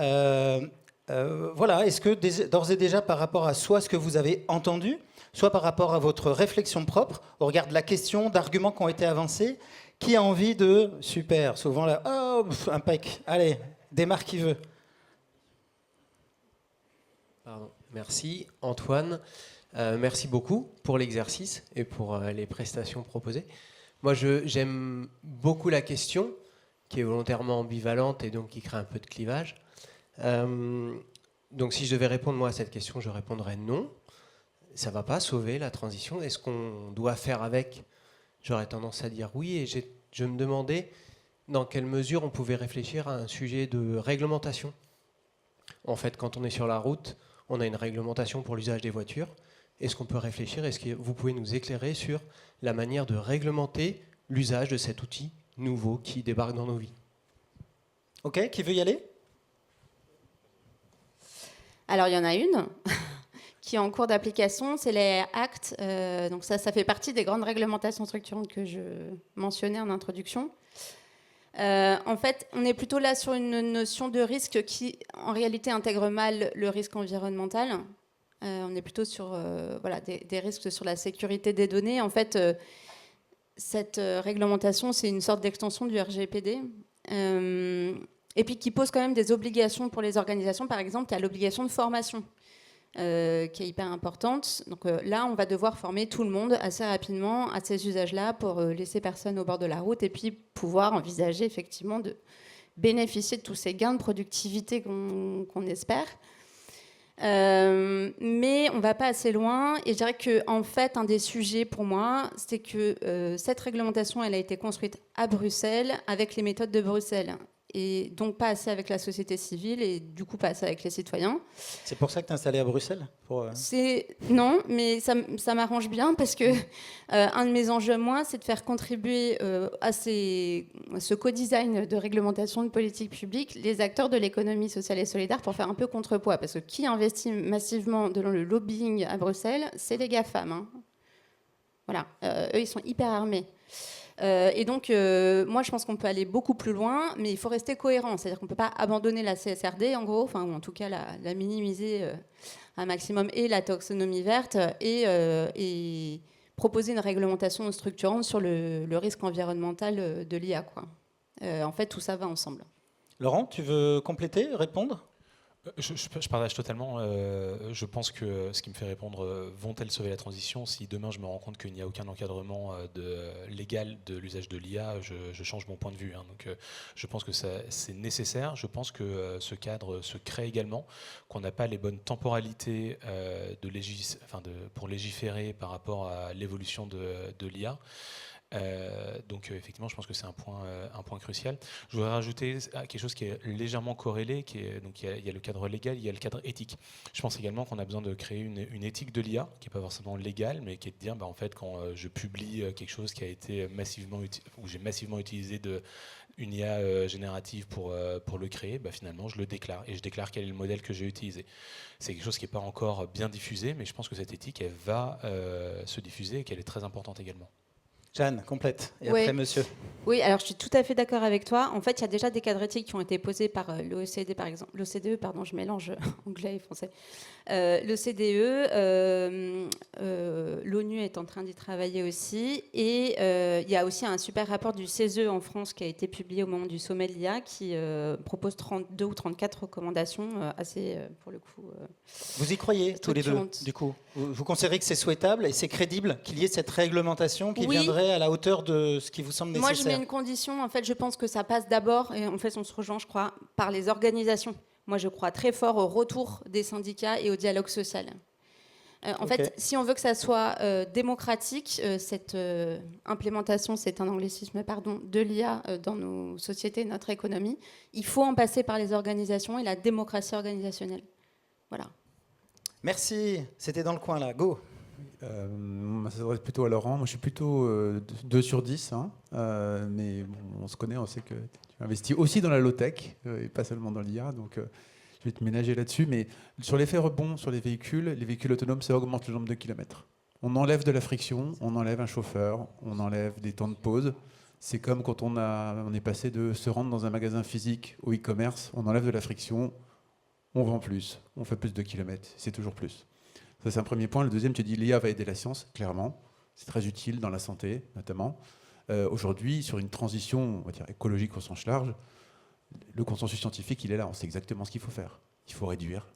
Speaker 1: d'ores et déjà par rapport à soit ce que vous avez entendu, soit par rapport à votre réflexion propre, au regard de la question, d'arguments qui ont été avancés, qui a envie de... Super, souvent là, oh, impec, allez, démarre qui veut.
Speaker 4: Pardon. Merci Antoine, merci beaucoup pour l'exercice et pour les prestations proposées. Moi j'aime beaucoup la question, qui est volontairement ambivalente et donc qui crée un peu de clivage. Donc si je devais répondre moi à cette question, je répondrais non. Ça ne va pas sauver la transition. Est-ce qu'on doit faire avec ? J'aurais tendance à dire oui, et je me demandais dans quelle mesure on pouvait réfléchir à un sujet de réglementation. En fait, quand on est sur la route, on a une réglementation pour l'usage des voitures. Est-ce qu'on peut réfléchir ? Est-ce que vous pouvez nous éclairer sur la manière de réglementer l'usage de cet outil nouveau qui débarque dans nos vies ?
Speaker 1: Ok, qui veut y aller ?
Speaker 3: Alors, il y en a une qui est en cours d'application, c'est les actes. Donc ça fait partie des grandes réglementations structurantes que je mentionnais en introduction. En fait, on est plutôt là sur une notion de risque qui, en réalité, intègre mal le risque environnemental. On est plutôt sur des risques sur la sécurité des données. En fait, cette réglementation, c'est une sorte d'extension du RGPD. Et puis qui pose quand même des obligations pour les organisations. Par exemple, il y a l'obligation de formation. Qui est hyper importante. Donc là, on va devoir former tout le monde assez rapidement à ces usages-là pour laisser personne au bord de la route et puis pouvoir envisager effectivement de bénéficier de tous ces gains de productivité qu'on espère. Mais on ne va pas assez loin. Et je dirais qu'en fait, un des sujets pour moi, c'est que cette réglementation, elle a été construite à Bruxelles avec les méthodes de Bruxelles. Et donc pas assez avec la société civile et du coup pas assez avec les citoyens.
Speaker 1: C'est pour ça que tu es installé à Bruxelles
Speaker 3: Non, mais ça m'arrange bien parce que un de mes enjeux, moi, c'est de faire contribuer à ce co-design de réglementation de politique publique les acteurs de l'économie sociale et solidaire pour faire un peu contrepoids. Parce que qui investit massivement dans le lobbying à Bruxelles, c'est les GAFAM. Hein. Voilà, eux, ils sont hyper armés. Et donc, moi, je pense qu'on peut aller beaucoup plus loin, mais il faut rester cohérent. C'est-à-dire qu'on ne peut pas abandonner la CSRD, en gros, ou en tout cas la minimiser un maximum, et la taxonomie verte, et proposer une réglementation structurante sur le risque environnemental de l'IA. En fait, tout ça va ensemble.
Speaker 1: Laurent, tu veux compléter, répondre ?
Speaker 2: Je partage totalement. Je pense que ce qui me fait répondre, vont-elles sauver la transition ? Si demain je me rends compte qu'il n'y a aucun encadrement légal de l'usage de l'IA, je change mon point de vue. Hein. Donc, je pense que c'est nécessaire. Je pense que ce cadre se crée également, qu'on n'a pas les bonnes temporalités pour légiférer par rapport à l'évolution de l'IA. Donc effectivement, je pense que c'est un point crucial. Je voudrais rajouter quelque chose qui est légèrement corrélé, donc il y a le cadre légal, il y a le cadre éthique. Je pense également qu'on a besoin de créer une éthique de l'IA, qui n'est pas forcément légale, mais qui est de dire, en fait, quand je publie quelque chose qui a été où j'ai massivement utilisé une IA générative pour le créer, finalement, je le déclare. Et je déclare quel est le modèle que j'ai utilisé. C'est quelque chose qui n'est pas encore bien diffusé, mais je pense que cette éthique, elle va se diffuser et qu'elle est très importante également.
Speaker 1: Jeanne, complète. Et après, monsieur.
Speaker 3: Oui, alors je suis tout à fait d'accord avec toi. En fait, il y a déjà des cadres éthiques qui ont été posés par l'OCDE, par exemple. L'OCDE, pardon, je mélange anglais et français. L'OCDE, l'ONU est en train d'y travailler aussi. Et il y a aussi un super rapport du CESE en France qui a été publié au moment du sommet de l'IA qui propose 32 ou 34 recommandations assez, pour le coup...
Speaker 1: Vous y croyez tous les deux,
Speaker 3: structurante.
Speaker 1: du coup? Vous considérez que c'est souhaitable et c'est crédible qu'il y ait cette réglementation qui
Speaker 3: Oui.
Speaker 1: viendrait à la hauteur de ce qui vous semble
Speaker 3: Moi,
Speaker 1: nécessaire?
Speaker 3: je mets une condition. En fait, je pense que ça passe d'abord, et en fait, on se rejoint, je crois, par les organisations. Moi, je crois très fort au retour des syndicats et au dialogue social. En
Speaker 1: Ok.
Speaker 3: fait, si on veut que ça soit démocratique, cette implémentation, c'est un anglicisme, pardon, de l'IA dans nos sociétés, notre économie, il faut en passer par les organisations et la démocratie organisationnelle. Voilà.
Speaker 1: Merci, c'était dans le coin là, go.
Speaker 5: Ça s'adresse plutôt à Laurent. Moi, je suis plutôt 2 sur 10. Hein. Mais bon, on se connaît, on sait que tu investis aussi dans la low-tech et pas seulement dans l'IA. Donc, je vais te ménager là-dessus. Mais sur l'effet rebond sur les véhicules autonomes, ça augmente le nombre de kilomètres. On enlève de la friction, on enlève un chauffeur, on enlève des temps de pause. C'est comme quand on est passé de se rendre dans un magasin physique au e-commerce. On enlève de la friction, on vend plus, on fait plus de kilomètres. C'est toujours plus. Ça, c'est un premier point. Le deuxième, tu dis l'IA va aider la science, clairement. C'est très utile dans la santé, notamment. Aujourd'hui, sur une transition, on va dire, écologique au sens large, le consensus scientifique, il est là. On sait exactement ce qu'il faut faire. Il faut réduire.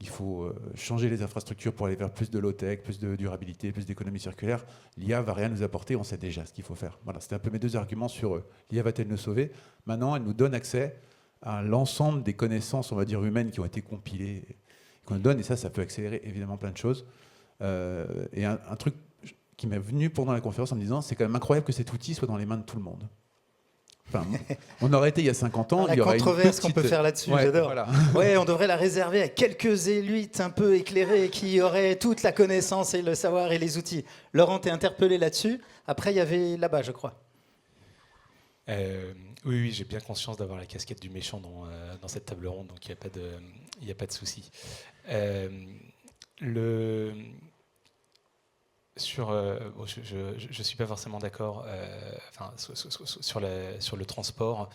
Speaker 5: Il faut changer les infrastructures pour aller vers plus de low-tech, plus de durabilité, plus d'économie circulaire. L'IA va rien nous apporter, on sait déjà ce qu'il faut faire. Voilà, c'était un peu mes 2 arguments sur l'IA va-t-elle nous sauver. Maintenant, elle nous donne accès à l'ensemble des connaissances, on va dire, humaines qui ont été compilées, qu'on donne, et ça peut accélérer évidemment plein de choses. Et un truc qui m'est venu pendant la conférence en me disant, c'est quand même incroyable que cet outil soit dans les mains de tout le monde. Enfin, on aurait été il y a 50 ans,
Speaker 1: La
Speaker 5: il y aurait
Speaker 1: controverse
Speaker 5: une
Speaker 1: qu'on
Speaker 5: petite...
Speaker 1: peut faire là-dessus,
Speaker 5: Ouais,
Speaker 1: j'adore.
Speaker 5: voilà.
Speaker 1: Ouais, on devrait la réserver à quelques élites un peu éclairées qui auraient toute la connaissance et le savoir et les outils. Laurent, t'es interpellé là-dessus. Après, il y avait là-bas, je crois.
Speaker 2: Oui, j'ai bien conscience d'avoir la casquette du méchant dans cette table ronde, donc il n'y a pas de souci. Je ne suis pas forcément d'accord sur le transport.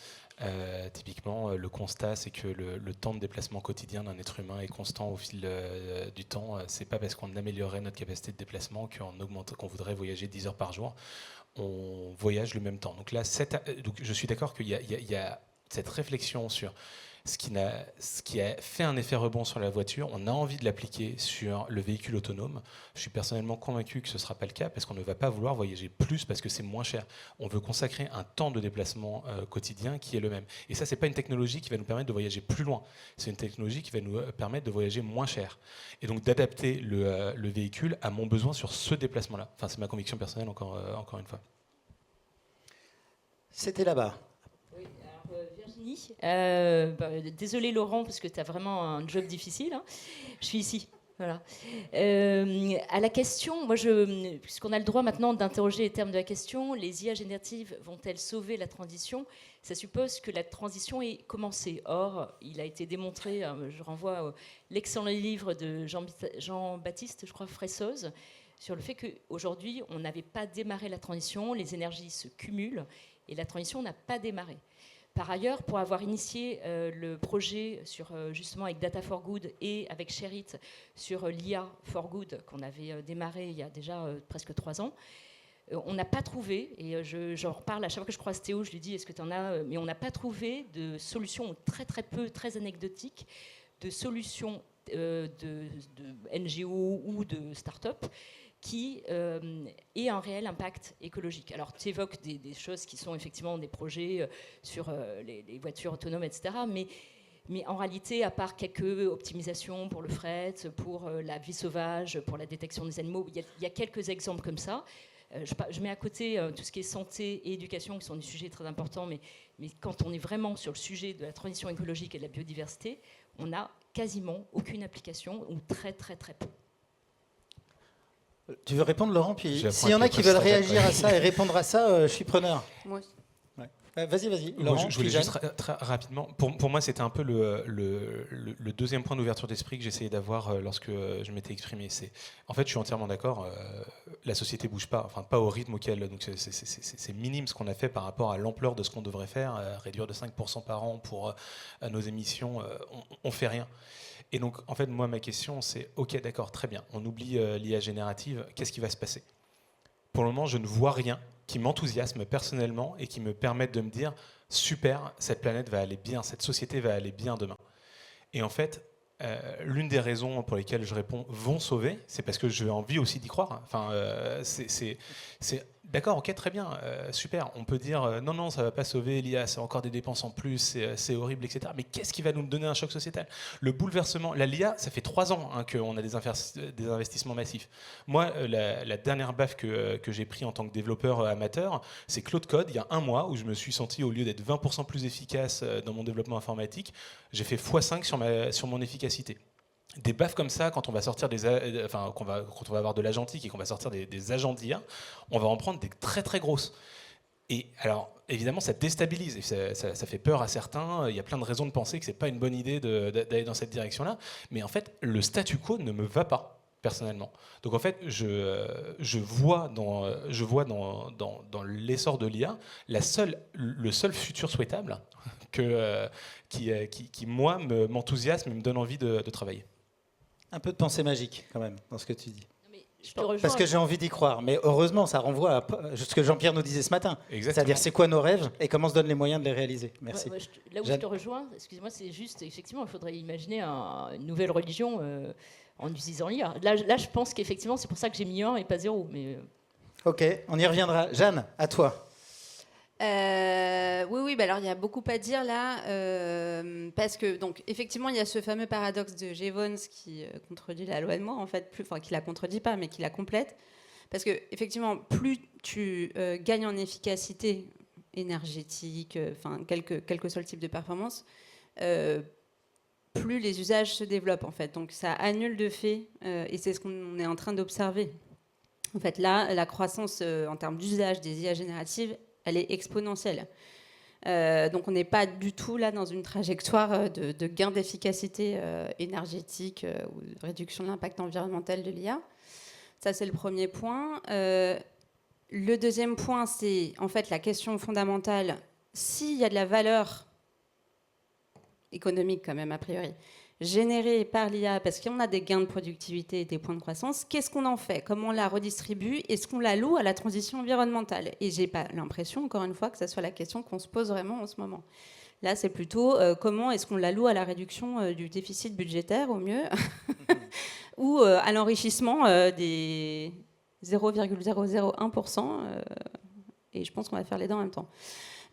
Speaker 2: Typiquement, le constat, c'est que le temps de déplacement quotidien d'un être humain est constant au fil du temps. Ce n'est pas parce qu'on améliorerait notre capacité de déplacement qu'on voudrait voyager 10 heures par jour. On voyage le même temps. Donc là, donc je suis d'accord qu'il y a cette réflexion sur ce qui a fait un effet rebond sur la voiture. On a envie de l'appliquer sur le véhicule autonome. Je suis personnellement convaincu que ce ne sera pas le cas parce qu'on ne va pas vouloir voyager plus parce que c'est moins cher. On veut consacrer un temps de déplacement quotidien qui est le même. Et ça, ce n'est pas une technologie qui va nous permettre de voyager plus loin. C'est une technologie qui va nous permettre de voyager moins cher. Et donc d'adapter le véhicule à mon besoin sur ce déplacement-là. Enfin, c'est ma conviction personnelle, encore une fois.
Speaker 1: C'était là-bas.
Speaker 6: Oui, alors Virginie, désolée Laurent, parce que tu as vraiment un job difficile. Hein. Je suis ici. Voilà. À la question, puisqu'on a le droit maintenant d'interroger les termes de la question, les IA génératives vont-elles sauver la transition? Ça suppose que la transition est commencée. Or, il a été démontré, je renvoie à l'excellent livre de Jean-Baptiste, je crois, Fressoz, sur le fait qu'aujourd'hui, on n'avait pas démarré la transition, les énergies se cumulent, et la transition n'a pas démarré. Par ailleurs, pour avoir initié le projet justement avec Data for Good et avec Sherit sur l'IA for Good qu'on avait démarré il y a déjà presque 3 ans, on n'a pas trouvé, et j'en reparle à chaque fois que je croise Théo, je lui dis est-ce que tu en as, mais on n'a pas trouvé de solution, très très peu, très anecdotique, de solution de NGO ou de start-up qui ait un réel impact écologique. Alors, tu évoques des choses qui sont effectivement des projets sur les voitures autonomes, etc., mais en réalité, à part quelques optimisations pour le fret, pour la vie sauvage, pour la détection des animaux, il y a quelques exemples comme ça. Je mets à côté tout ce qui est santé et éducation, qui sont des sujets très importants, mais quand on est vraiment sur le sujet de la transition écologique et de la biodiversité, on n'a quasiment aucune application, ou très très très peu.
Speaker 1: Tu veux répondre, Laurent? Puis s'il y en a qui veulent réagir à ça et répondre à ça, je suis preneur.
Speaker 3: Moi aussi.
Speaker 1: Ouais. Vas-y,
Speaker 2: Moi,
Speaker 1: Laurent.
Speaker 2: je voulais
Speaker 1: puis
Speaker 2: juste
Speaker 1: Jeanne.
Speaker 2: très rapidement. Pour moi, c'était un peu le deuxième point d'ouverture d'esprit que j'essayais d'avoir lorsque je m'étais exprimé. En fait, je suis entièrement d'accord. La société bouge pas, enfin pas au rythme auquel. Donc c'est minime ce qu'on a fait par rapport à l'ampleur de ce qu'on devrait faire. Réduire de 5% par an pour nos émissions, on fait rien. Et donc, en fait, moi, ma question, c'est ok, d'accord, très bien. On oublie l'IA générative. Qu'est-ce qui va se passer? Pour le moment, je ne vois rien qui m'enthousiasme personnellement et qui me permette de me dire super, cette planète va aller bien, cette société va aller bien demain. Et en fait, l'une des raisons pour lesquelles je réponds vont sauver, c'est parce que j'ai envie aussi d'y croire. Enfin, c'est d'accord, ok, très bien, super. On peut dire non, ça va pas sauver l'IA, c'est encore des dépenses en plus, c'est horrible, etc. Mais qu'est-ce qui va nous donner un choc sociétal? Le bouleversement, l'IA, ça fait 3 ans qu'on a des investissements massifs. Moi, la dernière baffe que j'ai pris en tant que développeur amateur, c'est Claude Code, il y a 1 mois, où je me suis senti, au lieu d'être 20% plus efficace dans mon développement informatique, j'ai fait x5 sur mon efficacité. Des baffes comme ça, quand on va sortir quand on va avoir de l'agentique et qu'on va sortir des agents d'IA, on va en prendre des très très grosses. Et alors, évidemment, ça déstabilise, et ça fait peur à certains. Il y a plein de raisons de penser que c'est pas une bonne idée d'aller dans cette direction-là. Mais en fait, le statu quo ne me va pas, personnellement. Donc en fait, je vois dans l'essor de l'IA le seul futur souhaitable qui moi, m'enthousiasme et me donne envie de travailler.
Speaker 1: Un peu de pensée magique, quand même, dans ce que tu dis.
Speaker 6: Non, mais je te rejoins.
Speaker 1: Parce que j'ai envie d'y croire. Mais heureusement, ça renvoie à ce que Jean-Pierre nous disait ce matin.
Speaker 2: Exactement.
Speaker 1: C'est-à-dire, c'est quoi nos rêves et comment on se donne les moyens de les réaliser. Merci.
Speaker 6: Ouais, là où
Speaker 1: Jeanne.
Speaker 6: je te rejoins, excuse-moi, c'est juste, effectivement, il faudrait imaginer une nouvelle religion en utilisant l'IA. Là, je pense qu'effectivement, c'est pour ça que j'ai mis 1 et pas 0. Mais
Speaker 1: Ok, on y reviendra. Jeanne, à toi.
Speaker 3: Oui, alors il y a beaucoup à dire là, parce que donc effectivement il y a ce fameux paradoxe de Jevons qui contredit la loi de Moore en fait, qui la contredit pas mais qui la complète, parce que effectivement plus tu gagnes en efficacité énergétique, quel que soit le type de performance, plus les usages se développent en fait, donc ça annule de fait, et c'est ce qu'on est en train d'observer. En fait là, la croissance en termes d'usage des IA génératives, elle est exponentielle. Donc on n'est pas du tout là dans une trajectoire de gain d'efficacité énergétique ou de réduction de l'impact environnemental de l'IA. Ça, c'est le premier point. Le deuxième point, c'est en fait la question fondamentale. S'il y a de la valeur économique quand même, a priori, générée par l'IA, parce qu'on a des gains de productivité et des points de croissance, qu'est-ce qu'on en fait? Comment on la redistribue? Est-ce qu'on la loue à la transition environnementale? Et j'ai pas l'impression, encore une fois, que ça soit la question qu'on se pose vraiment en ce moment. Là, c'est plutôt comment est-ce qu'on la loue à la réduction du déficit budgétaire, au mieux, ou à l'enrichissement des 0,001%, et je pense qu'on va faire les deux en même temps.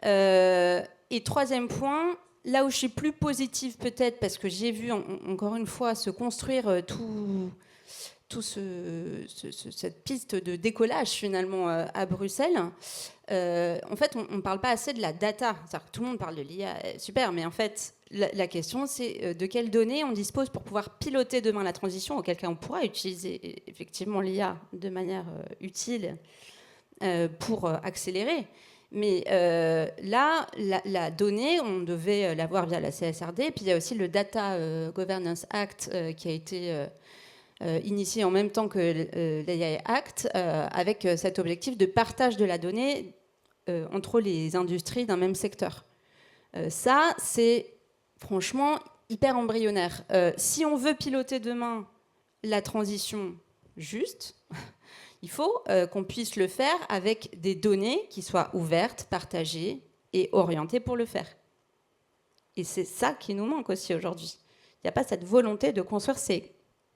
Speaker 3: Et troisième point, là où je suis plus positive peut-être, parce que j'ai vu encore une fois se construire cette piste de décollage finalement à Bruxelles. En fait, on ne parle pas assez de la data. C'est-à-dire que tout le monde parle de l'IA, super, mais en fait, la question c'est de quelles données on dispose pour pouvoir piloter demain la transition, auquel cas on pourra utiliser effectivement l'IA de manière utile pour accélérer. Mais là, la donnée, on devait l'avoir via la CSRD. Puis il y a aussi le Data Governance Act qui a été initié en même temps que l'AI Act, avec cet objectif de partage de la donnée entre les industries d'un même secteur. Ça, c'est franchement hyper embryonnaire. Si on veut piloter demain la transition juste, il faut qu'on puisse le faire avec des données qui soient ouvertes, partagées et orientées pour le faire. Et c'est ça qui nous manque aussi aujourd'hui. Il n'y a pas cette volonté de construire ces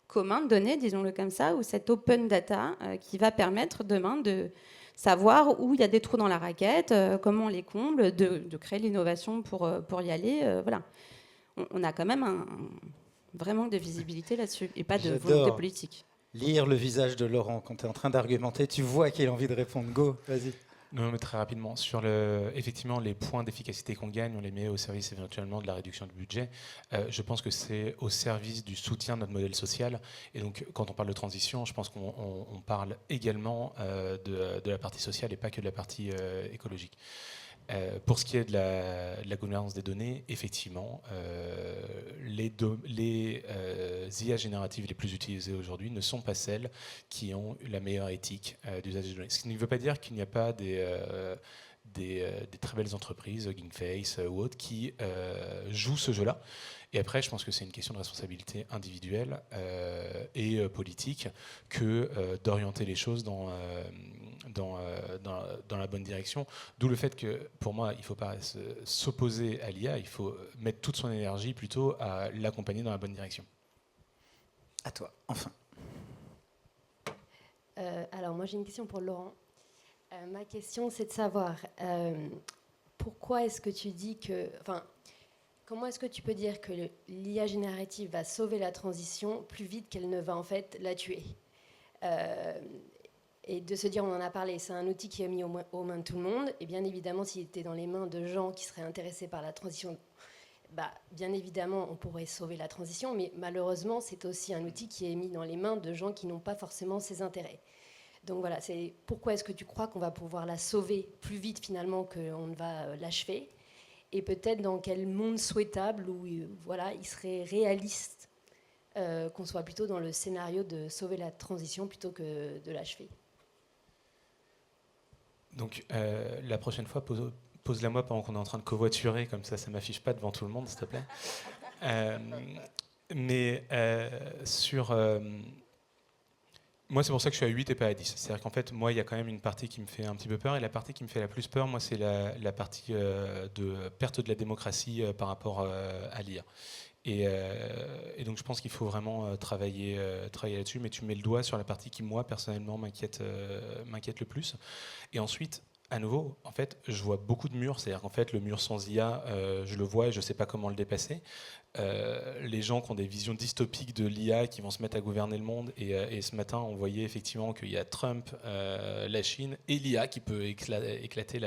Speaker 3: communs de données, disons-le comme ça, ou cette open data qui va permettre demain de savoir où il y a des trous dans la raquette, comment on les comble, de créer l'innovation pour y aller. Voilà. On a quand même un vrai manque de visibilité là-dessus et pas de volonté politique.
Speaker 1: Lire le visage de Laurent quand tu es en train d'argumenter, tu vois qu'il a envie de répondre. Go, vas-y.
Speaker 2: Non, mais très rapidement, sur effectivement les points d'efficacité qu'on gagne, on les met au service éventuellement de la réduction du budget. Je pense que c'est au service du soutien de notre modèle social. Et donc, quand on parle de transition, je pense qu'on parle également de la partie sociale et pas que de la partie écologique. Pour ce qui est de la gouvernance des données, effectivement, les IA génératives les plus utilisées aujourd'hui ne sont pas celles qui ont la meilleure éthique d'usage des données. Ce qui ne veut pas dire qu'il n'y a pas des très belles entreprises, Hugging Face ou autres, qui jouent ce jeu-là. Et après, je pense que c'est une question de responsabilité individuelle et politique que d'orienter les choses dans la bonne direction. D'où le fait que, pour moi, il ne faut pas s'opposer à l'IA, il faut mettre toute son énergie plutôt à l'accompagner dans la bonne direction.
Speaker 1: À toi, enfin.
Speaker 7: Alors, moi, j'ai une question pour Laurent. Ma question, c'est de savoir pourquoi est-ce que tu dis que... Enfin, comment est-ce que tu peux dire que l'IA générative va sauver la transition plus vite qu'elle ne va en fait la tuer et de se dire, on en a parlé, c'est un outil qui est mis aux mains de tout le monde, et bien évidemment, s'il était dans les mains de gens qui seraient intéressés par la transition, bien évidemment, on pourrait sauver la transition, mais malheureusement, c'est aussi un outil qui est mis dans les mains de gens qui n'ont pas forcément ces intérêts. Donc voilà, c'est pourquoi est-ce que tu crois qu'on va pouvoir la sauver plus vite finalement qu'on ne va l'achever, et peut-être dans quel monde souhaitable où voilà, il serait réaliste qu'on soit plutôt dans le scénario de sauver la transition plutôt que de l'achever.
Speaker 2: Donc la prochaine fois, pose-la moi pendant qu'on est en train de covoiturer, comme ça m'affiche pas devant tout le monde, s'il te plaît. Moi, c'est pour ça que je suis à 8 et pas à 10. C'est-à-dire qu'en fait, moi, il y a quand même une partie qui me fait un petit peu peur, et la partie qui me fait la plus peur, moi, c'est la partie de perte de la démocratie par rapport à l'IA. Et donc, je pense qu'il faut vraiment travailler là-dessus, mais tu mets le doigt sur la partie qui, moi, personnellement, m'inquiète le plus. Et ensuite, à nouveau, en fait, je vois beaucoup de murs. C'est-à-dire qu'en fait, le mur sans IA, je le vois et je ne sais pas comment le dépasser. Les gens qui ont des visions dystopiques de l'IA qui vont se mettre à gouverner le monde. Et ce matin, on voyait effectivement qu'il y a Trump, la Chine et l'IA qui peut éclater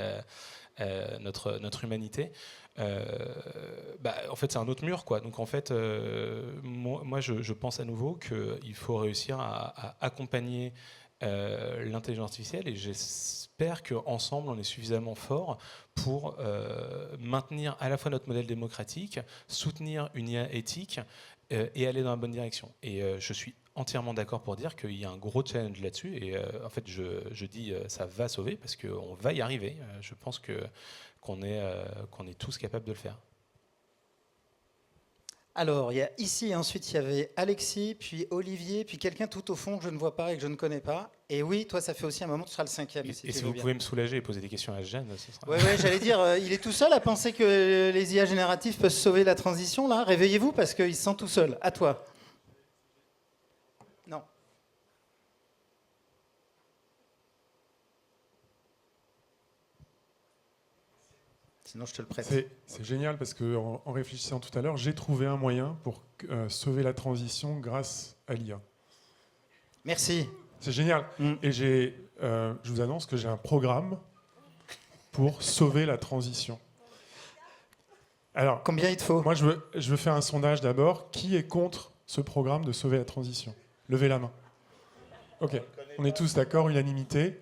Speaker 2: notre humanité. En fait, c'est un autre mur, quoi. Donc, en fait, moi, je pense à nouveau qu'il faut réussir à accompagner l'intelligence artificielle, et j'espère qu'ensemble on est suffisamment fort pour maintenir à la fois notre modèle démocratique, soutenir une IA éthique et aller dans la bonne direction. Et je suis entièrement d'accord pour dire qu'il y a un gros challenge là-dessus, et en fait je dis ça va sauver parce qu'on va y arriver. Je pense qu'on est tous capables de le faire.
Speaker 1: Alors, il y a ici, ensuite il y avait Alexis, puis Olivier, puis quelqu'un tout au fond que je ne vois pas et que je ne connais pas. Et oui, toi, ça fait aussi un moment, tu seras le 5e.
Speaker 2: Et si vous pouvez me soulager et poser des questions à Jeanne, ce sera...
Speaker 1: Oui, j'allais dire, il est tout seul à penser que les IA génératives peuvent sauver la transition, là. Réveillez-vous parce qu'il se sent tout seul. À toi. Non. Sinon, je te le prête.
Speaker 8: C'est génial parce qu'en réfléchissant tout à l'heure, j'ai trouvé un moyen pour sauver la transition grâce à l'IA.
Speaker 1: Merci.
Speaker 8: C'est génial. Et je vous annonce que j'ai un programme pour sauver la transition. Alors,
Speaker 1: combien il te faut?
Speaker 8: Moi, je veux faire un sondage d'abord. Qui est contre ce programme de sauver la transition? Levez la main. Ok, on est tous d'accord, unanimité.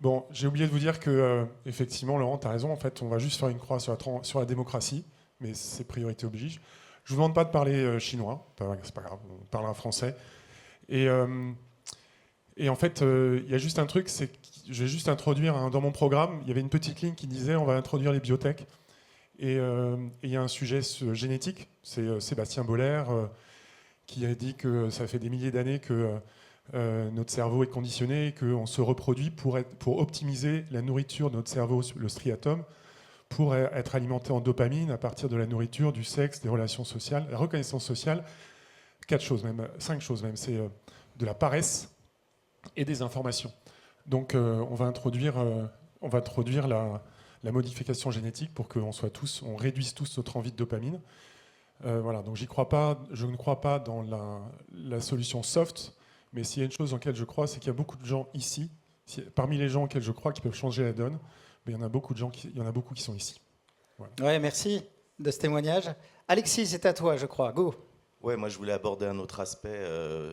Speaker 8: Bon, j'ai oublié de vous dire que, effectivement, Laurent, tu as raison. En fait, on va juste faire une croix sur la démocratie, mais c'est priorité oblige. Je ne vous demande pas de parler chinois, c'est pas grave, on parlera français. Et en fait, il y a juste un truc, c'est que je vais juste introduire, dans mon programme, il y avait une petite ligne qui disait on va introduire les biotech. Et il y a un sujet génétique, c'est Sébastien Boller qui a dit que ça fait des milliers d'années que notre cerveau est conditionné et qu'on se reproduit pour optimiser la nourriture de notre cerveau, le striatum, pour être alimenté en dopamine à partir de la nourriture, du sexe, des relations sociales, la reconnaissance sociale, 5 choses même, c'est de la paresse et des informations. Donc on va introduire la modification génétique pour qu'on réduise tous notre envie de dopamine. Voilà, donc je ne crois pas dans la solution soft, mais s'il y a une chose en laquelle je crois, c'est qu'il y a beaucoup de gens ici, parmi les gens auxquels je crois qui peuvent changer la donne, mais il y en a beaucoup qui sont ici. Voilà.
Speaker 1: Ouais, merci de ce témoignage. Alexis, c'est à toi, je crois. Go.
Speaker 9: Ouais, moi je voulais aborder un autre aspect.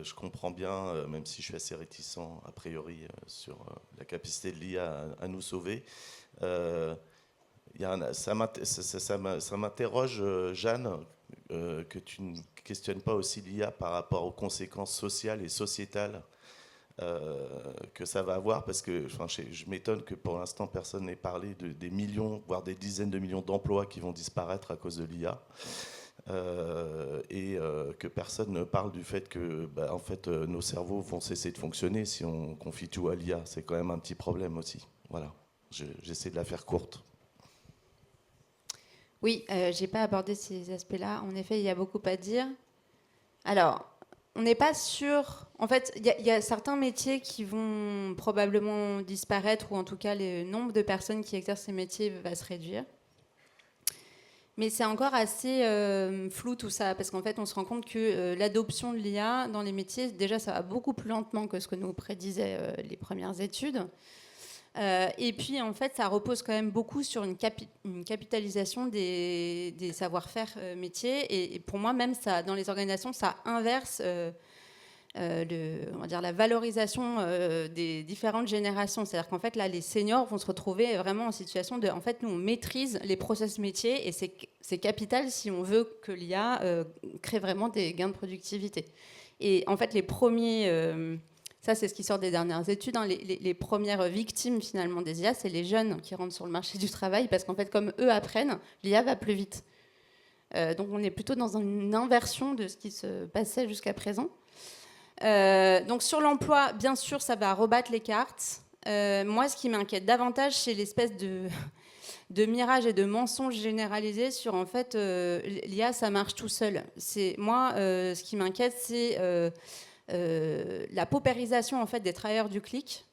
Speaker 9: Je comprends bien, même si je suis assez réticent a priori sur la capacité de l'IA à nous sauver. Ça m'interroge, Jeanne, que tu ne questionnes pas aussi l'IA par rapport aux conséquences sociales et sociétales que ça va avoir, parce que je m'étonne que pour l'instant personne n'ait parlé des millions, voire des dizaines de millions d'emplois qui vont disparaître à cause de l'IA. Que personne ne parle du fait que en fait, nos cerveaux vont cesser de fonctionner si on confie tout à l'IA. C'est quand même un petit problème aussi. Voilà, j'essaie de la faire courte.
Speaker 3: Oui, j'ai pas abordé ces aspects-là. En effet, il y a beaucoup à dire. Alors, on n'est pas sûr. En fait, il y a certains métiers qui vont probablement disparaître, ou en tout cas, le nombre de personnes qui exercent ces métiers va se réduire. Mais c'est encore assez flou tout ça, parce qu'en fait, on se rend compte que l'adoption de l'IA dans les métiers, déjà, ça va beaucoup plus lentement que ce que nous prédisaient les premières études. Et puis, en fait, ça repose quand même beaucoup sur une capitalisation des savoir-faire métiers. Et pour moi, même, ça, dans les organisations, ça inverse on va dire la valorisation des différentes générations. C'est-à-dire qu'en fait, là, les seniors vont se retrouver vraiment en situation de... En fait, nous, on maîtrise les process métiers et c'est capital si on veut que l'IA crée vraiment des gains de productivité. Et en fait, les premiers... ça, c'est ce qui sort des dernières études. Hein, les premières victimes, finalement, des IA, c'est les jeunes qui rentrent sur le marché du travail parce qu'en fait, comme eux apprennent, l'IA va plus vite. Donc, on est plutôt dans une inversion de ce qui se passait jusqu'à présent. Donc sur l'emploi, bien sûr, ça va rebattre les cartes. Moi, ce qui m'inquiète davantage, c'est l'espèce de mirage et de mensonge généralisé sur, en fait, l'IA, ça marche tout seul. Moi, ce qui m'inquiète, c'est la paupérisation, en fait, des travailleurs du clic.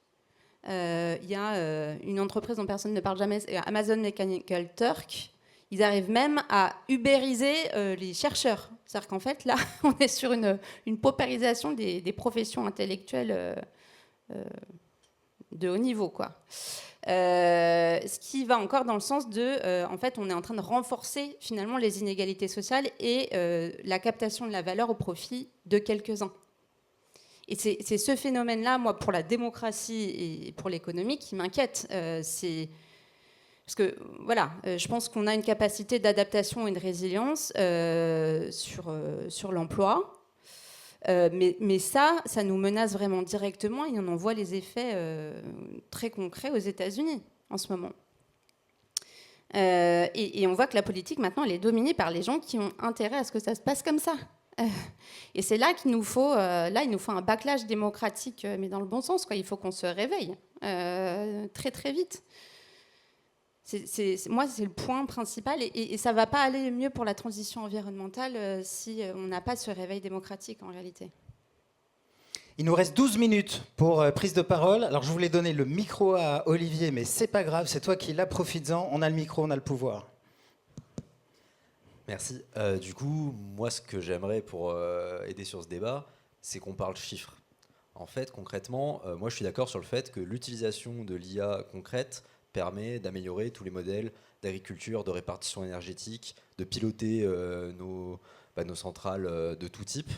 Speaker 3: Il y a une entreprise dont personne ne parle jamais, Amazon Mechanical Turk. Ils arrivent même à ubériser les chercheurs. C'est-à-dire qu'en fait, là, on est sur une paupérisation des professions intellectuelles de haut niveau, quoi. Ce qui va encore dans le sens de... en fait, on est en train de renforcer, finalement, les inégalités sociales et la captation de la valeur au profit de quelques-uns. Et c'est ce phénomène-là, moi, pour la démocratie et pour l'économie, qui m'inquiète. Parce que, voilà, je pense qu'on a une capacité d'adaptation et de résilience sur l'emploi. Mais ça nous menace vraiment directement et on en voit les effets très concrets aux États-Unis en ce moment. Et on voit que la politique, maintenant, elle est dominée par les gens qui ont intérêt à ce que ça se passe comme ça. Et c'est là qu'il nous faut, il nous faut un backlash démocratique, mais dans le bon sens, quoi. Il faut qu'on se réveille très, très vite. Moi, c'est le point principal. Et ça ne va pas aller mieux pour la transition environnementale si on n'a pas ce réveil démocratique, en réalité.
Speaker 1: Il nous reste 12 minutes pour prise de parole. Alors, je voulais donner le micro à Olivier, mais c'est pas grave, c'est toi qui l'as, profites-en. On a le micro, on a le pouvoir.
Speaker 10: Merci. Du coup, moi, ce que j'aimerais pour aider sur ce débat, c'est qu'on parle chiffres. En fait, concrètement, moi, je suis d'accord sur le fait que l'utilisation de l'IA concrète permet d'améliorer tous les modèles d'agriculture, de répartition énergétique, de piloter nos centrales de tout type,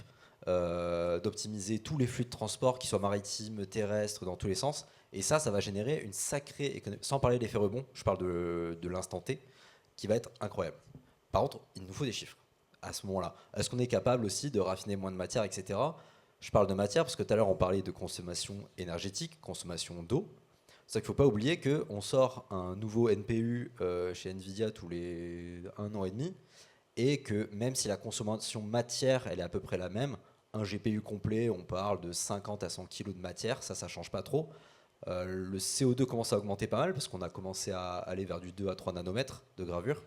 Speaker 10: d'optimiser tous les flux de transport, qu'ils soient maritimes, terrestres, dans tous les sens. Et ça va générer une sacrée économie. Sans parler de l'effet rebond, je parle de l'instant T, qui va être incroyable. Par contre, il nous faut des chiffres à ce moment-là. Est-ce qu'on est capable aussi de raffiner moins de matière, etc. Je parle de matière parce que tout à l'heure, on parlait de consommation énergétique, consommation d'eau. C'est ça qu'il ne faut pas oublier qu'on sort un nouveau NPU chez Nvidia tous les 1 an et demi, et que même si la consommation matière, elle est à peu près la même, un GPU complet, on parle de 50 à 100 kg de matière, ça ne change pas trop. Le CO2 commence à augmenter pas mal, parce qu'on a commencé à aller vers du 2 à 3 nanomètres de gravure.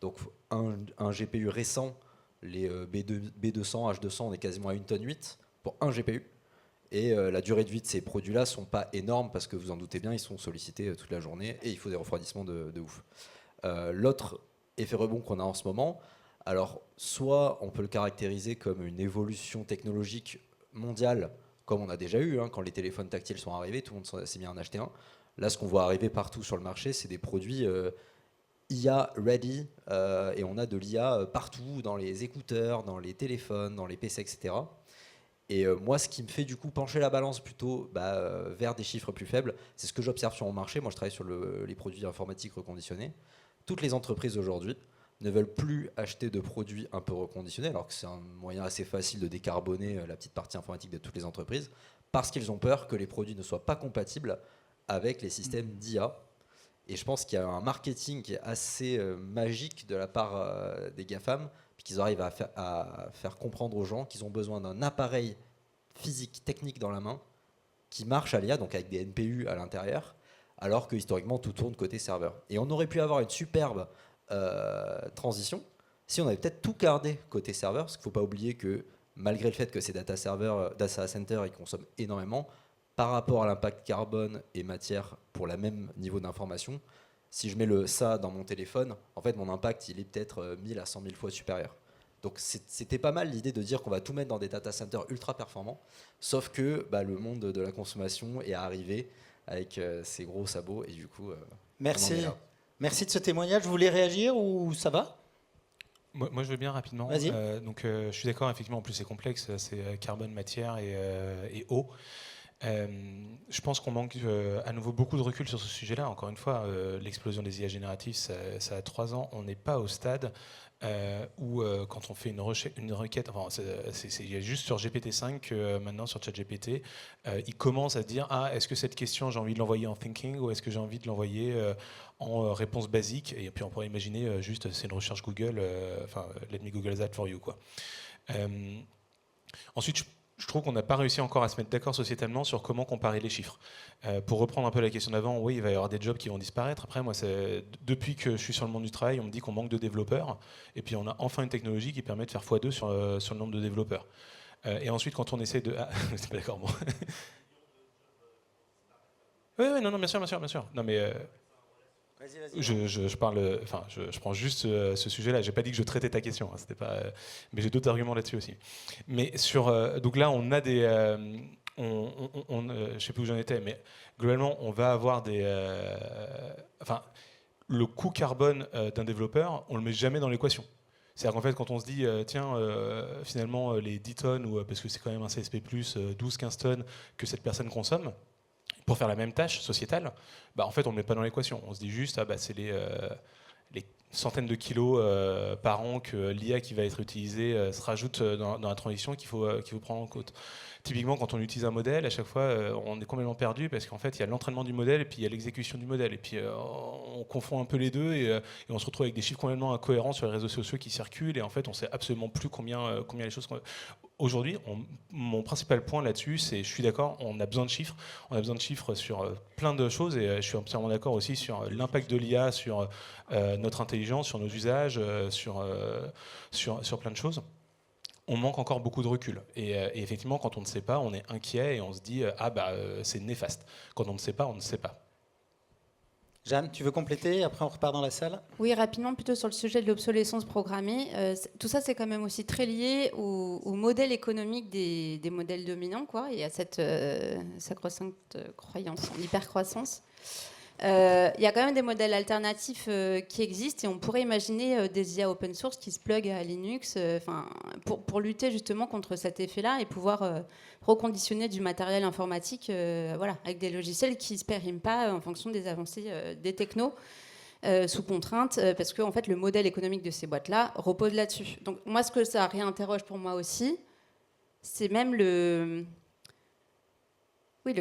Speaker 10: Donc un GPU récent, les B200, H200, on est quasiment à 1,8 tonne pour un GPU. Et la durée de vie de ces produits-là ne sont pas énormes parce que vous en doutez bien, ils sont sollicités toute la journée et il faut des refroidissements de ouf. L'autre effet rebond qu'on a en ce moment, alors soit on peut le caractériser comme une évolution technologique mondiale, comme on a déjà eu, quand les téléphones tactiles sont arrivés, tout le monde s'est mis à en acheter un. Là, ce qu'on voit arriver partout sur le marché, c'est des produits IA ready, et on a de l'IA partout, dans les écouteurs, dans les téléphones, dans les PC, etc. Et moi, ce qui me fait du coup pencher la balance plutôt vers des chiffres plus faibles, c'est ce que j'observe sur mon marché. Moi, je travaille sur les produits informatiques reconditionnés. Toutes les entreprises aujourd'hui ne veulent plus acheter de produits un peu reconditionnés, alors que c'est un moyen assez facile de décarboner la petite partie informatique de toutes les entreprises, parce qu'ils ont peur que les produits ne soient pas compatibles avec les systèmes d'IA. Et je pense qu'il y a un marketing qui est assez magique de la part des GAFAM, puis qu'ils arrivent à faire comprendre aux gens qu'ils ont besoin d'un appareil physique, technique dans la main, qui marche à l'IA, donc avec des NPU à l'intérieur, alors que historiquement tout tourne côté serveur. Et on aurait pu avoir une superbe transition si on avait peut-être tout gardé côté serveur, parce qu'il ne faut pas oublier que malgré le fait que ces data centers ils consomment énormément, par rapport à l'impact carbone et matière pour le même niveau d'information, si je mets ça dans mon téléphone, en fait mon impact il est peut-être 1000 à 100 000 fois supérieur. Donc c'était pas mal l'idée de dire qu'on va tout mettre dans des data centers ultra performants, sauf que le monde de la consommation est arrivé avec ses gros sabots et du coup...
Speaker 1: Merci. Merci de ce témoignage. Vous voulez réagir ou ça va ?
Speaker 2: Moi, je veux bien rapidement.
Speaker 1: Vas-y.
Speaker 2: Je suis d'accord, effectivement, en plus c'est complexe, c'est carbone, matière et eau. Je pense qu'on manque à nouveau beaucoup de recul sur ce sujet-là. Encore une fois, l'explosion des IA génératifs, ça a 3 ans. On n'est pas au stade où, quand on fait une requête, il y a juste sur GPT-5 que maintenant sur ChatGPT, il commence à dire est-ce que cette question, j'ai envie de l'envoyer en thinking ou est-ce que j'ai envie de l'envoyer en réponse basique. Et puis on pourrait imaginer juste, c'est une recherche Google, let me Google that for you, quoi. Ensuite, je trouve qu'on n'a pas réussi encore à se mettre d'accord sociétalement sur comment comparer les chiffres. Pour reprendre un peu la question d'avant, oui, il va y avoir des jobs qui vont disparaître. Après, moi, depuis que je suis sur le monde du travail, on me dit qu'on manque de développeurs. Et puis, on a enfin une technologie qui permet de faire x2 sur le nombre de développeurs. Et ensuite, quand on essaie de... c'est pas d'accord, bon. Oui, non, bien sûr. Non, mais...
Speaker 1: Vas-y.
Speaker 2: Je parle, je prends juste ce sujet-là. J'ai pas dit que je traitais ta question, hein, c'était pas, mais j'ai d'autres arguments là-dessus aussi. Mais donc là, on a des, je sais plus où j'en étais, mais globalement, on va avoir le coût carbone d'un développeur, on le met jamais dans l'équation. C'est-à-dire qu'en fait, quand on se dit, finalement, les 10 tonnes, parce que c'est quand même un CSP+, 12-15 tonnes que cette personne consomme, pour faire la même tâche sociétale, en fait, on ne le met pas dans l'équation. On se dit juste, c'est les centaines de kilos par an que l'IA qui va être utilisée se rajoute dans la transition qu'il faut prendre en compte. Typiquement, quand on utilise un modèle, à chaque fois, on est complètement perdu parce qu'en fait, il y a l'entraînement du modèle et puis il y a l'exécution du modèle. Et puis, on confond un peu les deux et on se retrouve avec des chiffres complètement incohérents sur les réseaux sociaux qui circulent. Et en fait, on ne sait absolument plus combien les choses... Aujourd'hui, mon principal point là-dessus, c'est, je suis d'accord, on a besoin de chiffres. On a besoin de chiffres sur plein de choses et je suis absolument d'accord aussi sur l'impact de l'IA, sur notre intelligence, sur nos usages, sur plein de choses. On manque encore beaucoup de recul. Et effectivement, quand on ne sait pas, on est inquiet et on se dit c'est néfaste. Quand on ne sait pas, on ne sait pas.
Speaker 1: Jeanne, tu veux compléter? Après, on repart dans la salle.
Speaker 3: Oui, rapidement, plutôt sur le sujet de l'obsolescence programmée. Tout ça, c'est quand même aussi très lié au modèle économique des modèles dominants, quoi, et à cette sacro-sainte croyance en hypercroissance. Il y a quand même des modèles alternatifs qui existent et on pourrait imaginer des IA open source qui se pluguent à Linux pour lutter justement contre cet effet-là et pouvoir reconditionner du matériel informatique avec des logiciels qui ne se périment pas en fonction des avancées des technos sous contrainte parce que en fait, le modèle économique de ces boîtes-là repose là-dessus. Donc moi, ce que ça réinterroge pour moi aussi, c'est même le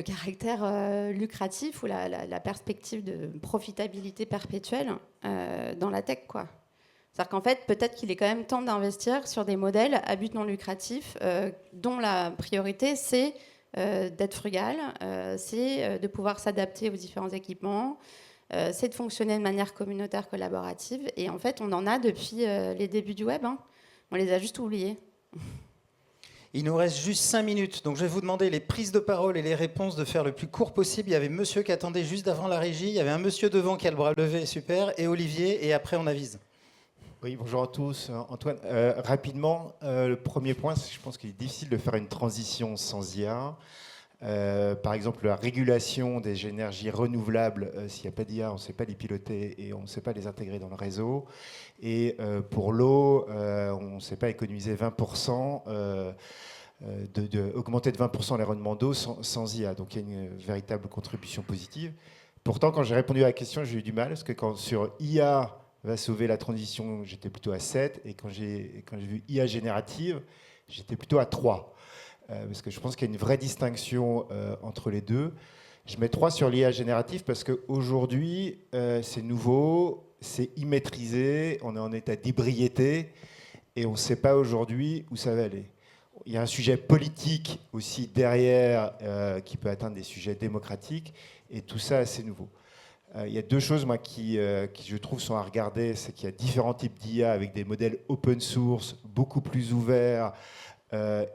Speaker 3: caractère lucratif ou la perspective de profitabilité perpétuelle dans la tech, quoi. C'est-à-dire qu'en fait, peut-être qu'il est quand même temps d'investir sur des modèles à but non lucratif dont la priorité, c'est d'être frugal, c'est de pouvoir s'adapter aux différents équipements, c'est de fonctionner de manière communautaire, collaborative. Et en fait, on en a depuis les débuts du web. On les a juste oubliés.
Speaker 1: Il nous reste juste 5 minutes, donc je vais vous demander les prises de parole et les réponses de faire le plus court possible. Il y avait monsieur qui attendait juste avant la régie, il y avait un monsieur devant qui a le bras levé, super, et Olivier, et après on avise.
Speaker 11: Oui, bonjour à tous. Antoine, rapidement, le premier point, je pense qu'il est difficile de faire une transition sans IA. Par exemple, la régulation des énergies renouvelables, s'il n'y a pas d'IA, on ne sait pas les piloter et on ne sait pas les intégrer dans le réseau. Et pour l'eau, on ne sait pas économiser 20%, augmenter de 20% les rendements d'eau sans IA. Donc il y a une véritable contribution positive. Pourtant, quand j'ai répondu à la question, j'ai eu du mal, parce que sur IA, va sauver la transition, j'étais plutôt à 7. Et quand j'ai vu IA générative, j'étais plutôt à 3. Parce que je pense qu'il y a une vraie distinction entre les deux. Je mets 3 sur l'IA générative parce qu'aujourd'hui, c'est nouveau, c'est immaîtrisé, on est en état d'ébriété et on ne sait pas aujourd'hui où ça va aller. Il y a un sujet politique aussi derrière qui peut atteindre des sujets démocratiques et tout ça, c'est nouveau. Il y a 2 choses moi, qui, je trouve, sont à regarder. C'est qu'il y a différents types d'IA avec des modèles open source, beaucoup plus ouverts,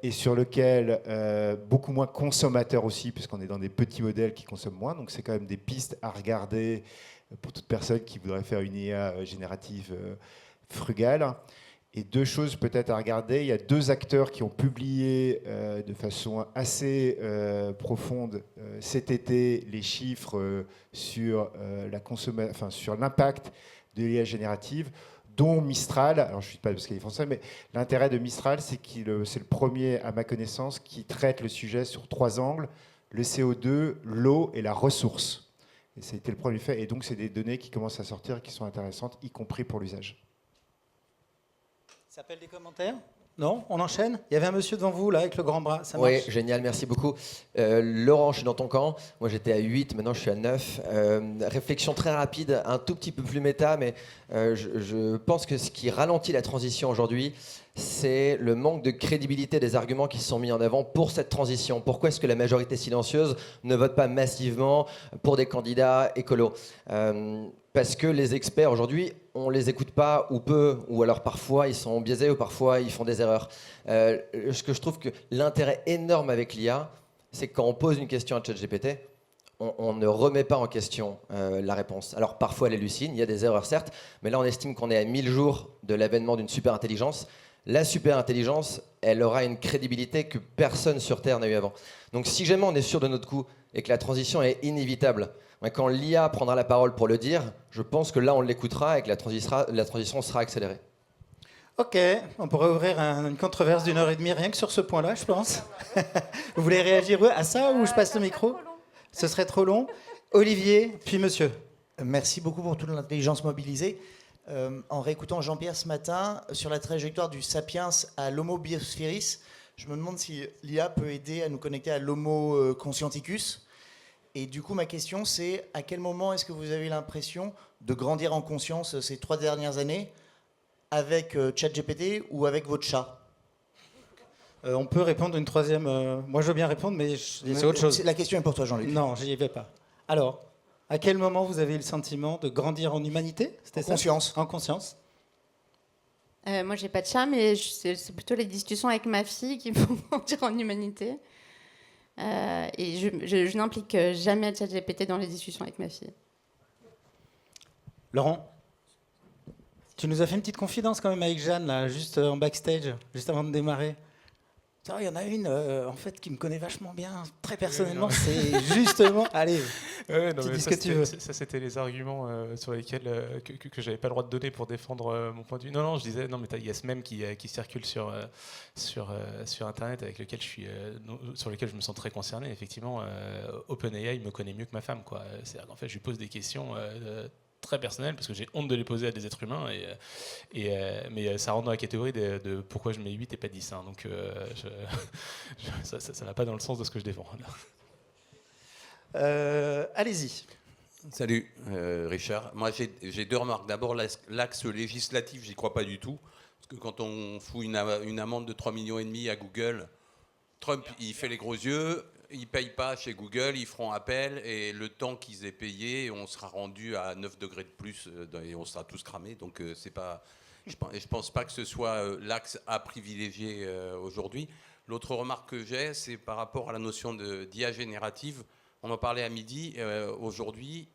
Speaker 11: et sur lequel beaucoup moins consommateurs aussi, puisqu'on est dans des petits modèles qui consomment moins. Donc c'est quand même des pistes à regarder pour toute personne qui voudrait faire une IA générative frugale. Et 2 choses peut-être à regarder. Il y a 2 acteurs qui ont publié de façon assez profonde cet été les chiffres sur sur l'impact de l'IA générative, dont Mistral. Alors je ne suis pas parce qu'il est français, mais l'intérêt de Mistral, c'est c'est le premier, à ma connaissance, qui traite le sujet sur 3 angles: le CO2, l'eau et la ressource. Et c'était le premier fait. Et donc c'est des données qui commencent à sortir, qui sont intéressantes, y compris pour l'usage.
Speaker 1: Ça s'appelle des commentaires? Non? On enchaîne? Il y avait un monsieur devant vous, là, avec le grand bras. Ça
Speaker 12: oui,
Speaker 1: marche?
Speaker 12: génial, merci beaucoup. Laurent, je suis dans ton camp. Moi, j'étais à 8, maintenant je suis à 9. Réflexion très rapide, un tout petit peu plus méta, mais je pense que ce qui ralentit la transition aujourd'hui, c'est le manque de crédibilité des arguments qui sont mis en avant pour cette transition. Pourquoi est-ce que la majorité silencieuse ne vote pas massivement pour des candidats écolos? Parce que les experts aujourd'hui, on les écoute pas ou peu, ou alors parfois ils sont biaisés ou parfois ils font des erreurs. Ce que je trouve que l'intérêt énorme avec l'IA, c'est que quand on pose une question à ChatGPT, on ne remet pas en question la réponse. Alors parfois elle hallucine, il y a des erreurs certes, mais là on estime qu'on est à 1000 jours de l'avènement d'une super intelligence. La super intelligence, elle aura une crédibilité que personne sur Terre n'a eu avant. Donc si jamais on est sûr de notre coup et que la transition est inévitable, quand l'IA prendra la parole pour le dire, je pense que là on l'écoutera et que la transition sera accélérée.
Speaker 1: Ok, on pourrait ouvrir une controverse d'1h30 rien que sur ce point-là, je pense. Vous voulez réagir à ça ou je passe le micro? Ce serait trop long. Olivier, puis monsieur.
Speaker 13: Merci beaucoup pour toute l'intelligence mobilisée. En réécoutant Jean-Pierre ce matin sur la trajectoire du Sapiens à l'Homo biosphérus, je me demande si l'IA peut aider à nous connecter à l'Homo conscienticus. Et du coup, ma question, c'est à quel moment est-ce que vous avez l'impression de grandir en conscience ces 3 dernières années avec ChatGPT ou avec votre chat?
Speaker 1: On peut répondre une troisième. Moi, je veux bien répondre, mais c'est autre chose.
Speaker 13: La question est pour toi, Jean-Luc.
Speaker 1: Non, j'y vais pas. Alors, à quel moment vous avez le sentiment de grandir en humanité? C'était ça?
Speaker 13: Conscience.
Speaker 1: En conscience.
Speaker 3: Moi, j'ai pas de chat, mais c'est plutôt les discussions avec ma fille qui me font grandir en humanité. Et je n'implique jamais ChatGPT dans les discussions avec ma fille.
Speaker 1: Laurent, tu nous as fait une petite confidence quand même avec Jeanne, là, juste en backstage, juste avant de démarrer. Il y en a une, en fait, qui me connaît vachement bien, très personnellement, c'est justement... Allez, tu dis ce que tu veux.
Speaker 2: Ça, c'était les arguments sur lesquels que j'avais pas le droit de donner pour défendre mon point de vue. Non, je disais, non, mais il y a ce même qui circule sur Internet, avec lequel sur lequel je me sens très concerné. Effectivement, OpenAI me connaît mieux que ma femme, quoi. C'est-à-dire qu'en fait, je lui pose des questions très personnelles parce que j'ai honte de les poser à des êtres humains, mais ça rentre dans la catégorie de pourquoi je mets 8 et pas 10. Hein, donc ça ne va pas dans le sens de ce que je défends.
Speaker 1: Allez-y.
Speaker 14: Salut Richard. Moi j'ai 2 remarques. D'abord l'axe législatif, j'y crois pas du tout. Parce que quand on fout une amende de 3,5 millions à Google, Trump il fait les gros yeux, il ne paye pas chez Google, ils feront appel et le temps qu'ils aient payé, on sera rendu à 9 degrés de plus et on sera tous cramés. Donc c'est pas, je pense pas que ce soit l'axe à privilégier aujourd'hui. L'autre remarque que j'ai, c'est par rapport à la notion d'IA générative. On en parlait à midi. Aujourd'hui,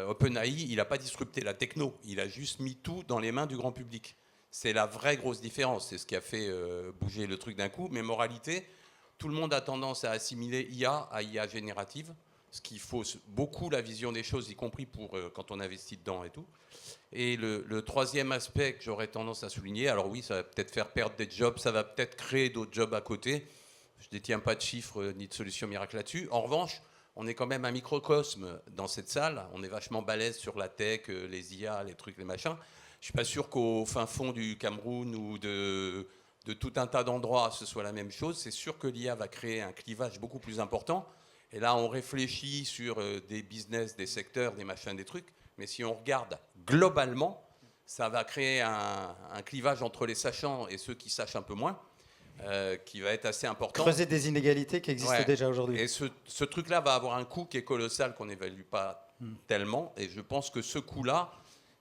Speaker 14: OpenAI, il n'a pas disrupté la techno. Il a juste mis tout dans les mains du grand public. C'est la vraie grosse différence. C'est ce qui a fait bouger le truc d'un coup. Mais moralité, tout le monde a tendance à assimiler IA à IA générative, ce qui fausse beaucoup la vision des choses, y compris pour quand on investit dedans et tout. Et le troisième aspect que j'aurais tendance à souligner, alors oui, ça va peut-être faire perdre des jobs, ça va peut-être créer d'autres jobs à côté. Je ne détiens pas de chiffres ni de solutions miracles là-dessus. En revanche, on est quand même un microcosme dans cette salle. On est vachement balèze sur la tech, les IA, les trucs, les machins. Je suis pas sûr qu'au fin fond du Cameroun ou de tout un tas d'endroits, ce soit la même chose. C'est sûr que l'IA va créer un clivage beaucoup plus important. Et là, on réfléchit sur des business, des secteurs, des machins, des trucs. Mais si on regarde globalement, ça va créer un clivage entre les sachants et ceux qui sachent un peu moins, qui va être assez important.
Speaker 1: Creuser des inégalités qui existent déjà aujourd'hui.
Speaker 14: Et ce truc-là va avoir un coût qui est colossal, qu'on n'évalue pas tellement. Et je pense que ce coût-là,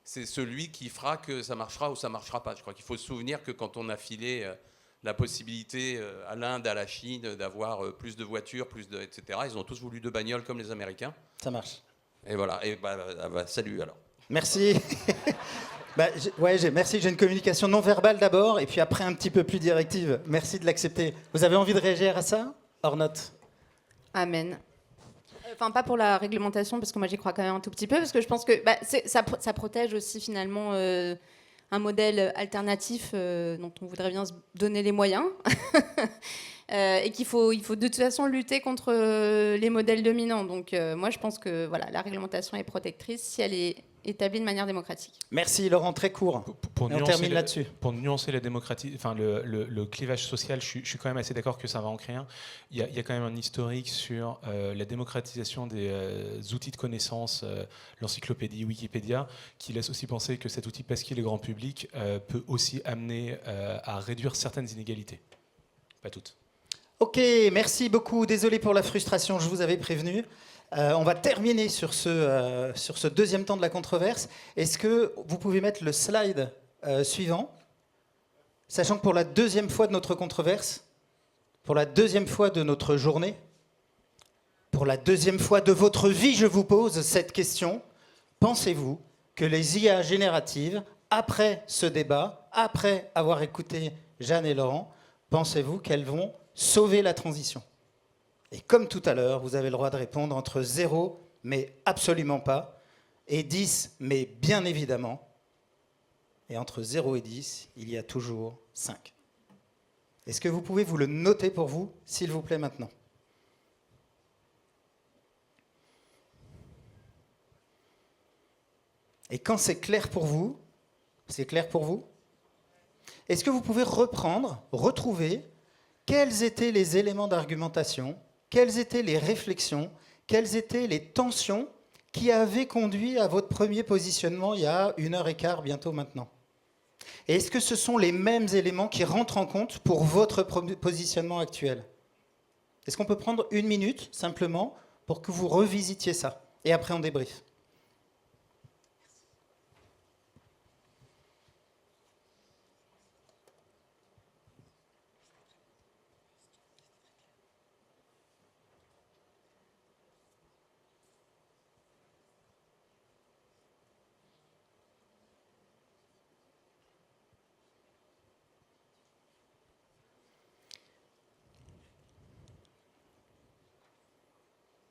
Speaker 14: c'est celui qui fera que ça marchera ou ça ne marchera pas. Je crois qu'il faut se souvenir que quand on a filé la possibilité à l'Inde, à la Chine, d'avoir plus de voitures, etc., ils ont tous voulu 2 bagnoles comme les Américains.
Speaker 1: Ça marche.
Speaker 14: Et voilà. Et salut alors.
Speaker 1: Merci. Merci. J'ai une communication non verbale d'abord, et puis après un petit peu plus directive. Merci de l'accepter. Vous avez envie de réagir à ça? Ornotte.
Speaker 3: Amen. Enfin, pas pour la réglementation, parce que moi j'y crois quand même un tout petit peu, parce que je pense que ça protège aussi finalement un modèle alternatif dont on voudrait bien se donner les moyens. Et qu'il faut de toute façon lutter contre les modèles dominants. Donc moi je pense que voilà, la réglementation est protectrice si elle est établie de manière démocratique.
Speaker 1: Merci Laurent, très court. Et on termine là-dessus.
Speaker 2: Pour nuancer la démocratie, enfin le clivage social, je suis quand même assez d'accord que ça va en créer un. Il y a quand même un historique sur la démocratisation des outils de connaissance, l'encyclopédie, Wikipédia, qui laisse aussi penser que cet outil, parce qu'il est grand public, peut aussi amener à réduire certaines inégalités. Pas toutes.
Speaker 1: Ok, merci beaucoup. Désolé pour la frustration, je vous avais prévenu. On va terminer sur ce deuxième temps de la controverse. Est-ce que vous pouvez mettre le slide suivant, sachant que pour la deuxième fois de notre controverse, pour la deuxième fois de notre journée, pour la deuxième fois de votre vie, je vous pose cette question. Pensez-vous que les IA génératives, après ce débat, après avoir écouté Jeanne et Laurent, pensez-vous qu'elles vont sauver la transition? Et comme tout à l'heure, vous avez le droit de répondre entre 0, mais absolument pas, et 10, mais bien évidemment. Et entre 0 et 10, il y a toujours 5. Est-ce que vous pouvez vous le noter pour vous, s'il vous plaît, maintenant? Et quand c'est clair pour vous, c'est clair pour vous? Est-ce que vous pouvez retrouver quels étaient les éléments d'argumentation, quelles étaient les réflexions, quelles étaient les tensions qui avaient conduit à votre premier positionnement il y a 1h15 bientôt maintenant? Et est-ce que ce sont les mêmes éléments qui rentrent en compte pour votre positionnement actuel? Est-ce qu'on peut prendre 1 minute simplement pour que vous revisitiez ça? Et après on débriefe.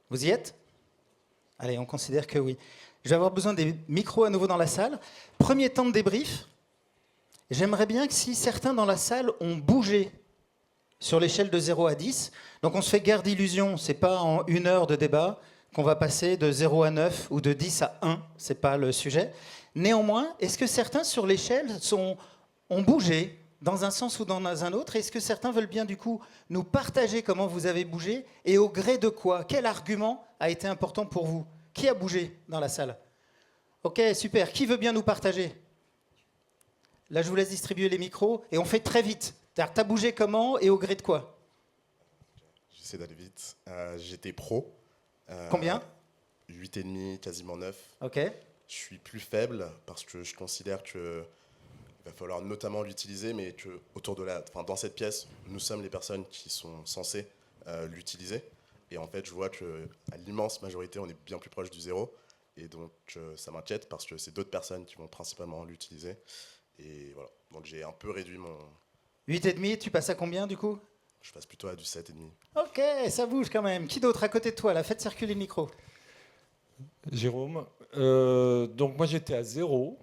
Speaker 1: Vous y êtes? Allez, on considère que oui. Je vais avoir besoin des micros à nouveau dans la salle. Premier temps de débrief. J'aimerais bien que si certains dans la salle ont bougé sur l'échelle de 0 à 10, donc on se fait guère d'illusions, ce n'est pas en 1 heure de débat qu'on va passer de 0 à 9 ou de 10 à 1, ce n'est pas le sujet. Néanmoins, est-ce que certains sur l'échelle ont bougé dans un sens ou dans un autre? Est-ce que certains veulent bien du coup nous partager comment vous avez bougé et au gré de quoi? Quel argument a été important pour vous? Qui a bougé dans la salle? Ok, super. Qui veut bien nous partager? Là, je vous laisse distribuer les micros et on fait très vite. T'as bougé comment et au gré de quoi?
Speaker 15: J'essaie d'aller vite. J'étais pro.
Speaker 1: Combien?
Speaker 15: 8,5, quasiment 9.
Speaker 1: Ok.
Speaker 15: Je suis plus faible parce que je considère que il va falloir notamment l'utiliser, mais que dans cette pièce, nous sommes les personnes qui sont censées l'utiliser. Et en fait, je vois qu'à l'immense majorité, on est bien plus proche du 0. Et donc, ça m'inquiète parce que c'est d'autres personnes qui vont principalement l'utiliser. Et voilà. Donc, j'ai un peu réduit mon...
Speaker 1: 8,5, tu passes à combien du coup?
Speaker 15: Je passe plutôt à du 7,5.
Speaker 1: Ok, ça bouge quand même. Qui d'autre à côté de toi là? Faites circuler le micro.
Speaker 16: Jérôme. Donc, moi, j'étais à 0.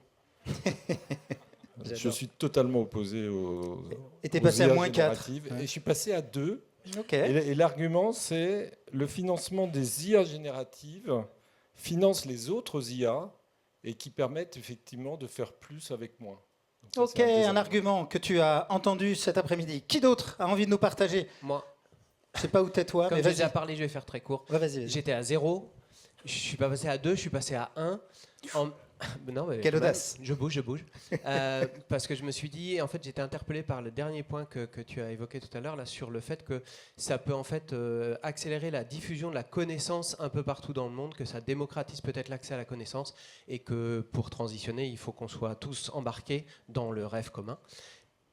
Speaker 16: Je suis totalement opposé aux
Speaker 1: Et t'es passé à moins
Speaker 16: 4.
Speaker 1: Ouais.
Speaker 16: Et je suis passé à 2.
Speaker 1: Okay.
Speaker 16: Et l'argument, c'est le financement des IA génératives finance les autres IA et qui permettent effectivement de faire plus avec moins. Donc ça,
Speaker 1: Ok,
Speaker 16: c'est des
Speaker 1: un argument que tu as entendu cet après-midi. Qui d'autre a envie de nous partager?
Speaker 4: Moi.
Speaker 1: Je sais pas où t'es toi,
Speaker 4: Comme
Speaker 1: mais
Speaker 4: j'ai
Speaker 1: vas-y.
Speaker 4: déjà parlé, je vais faire très court.
Speaker 1: Ouais, vas-y.
Speaker 4: J'étais à 0, je suis pas passé à 2, je suis passé à 1. Non, mais
Speaker 1: Quelle
Speaker 4: quand même,
Speaker 1: audace.
Speaker 4: je bouge. Parce que je me suis dit, en fait, j'étais interpellé par le dernier point que tu as évoqué tout à l'heure, là, sur le fait que ça peut en fait accélérer la diffusion de la connaissance un peu partout dans le monde, que ça démocratise peut-être l'accès à la connaissance, et que pour transitionner, il faut qu'on soit tous embarqués dans le rêve commun.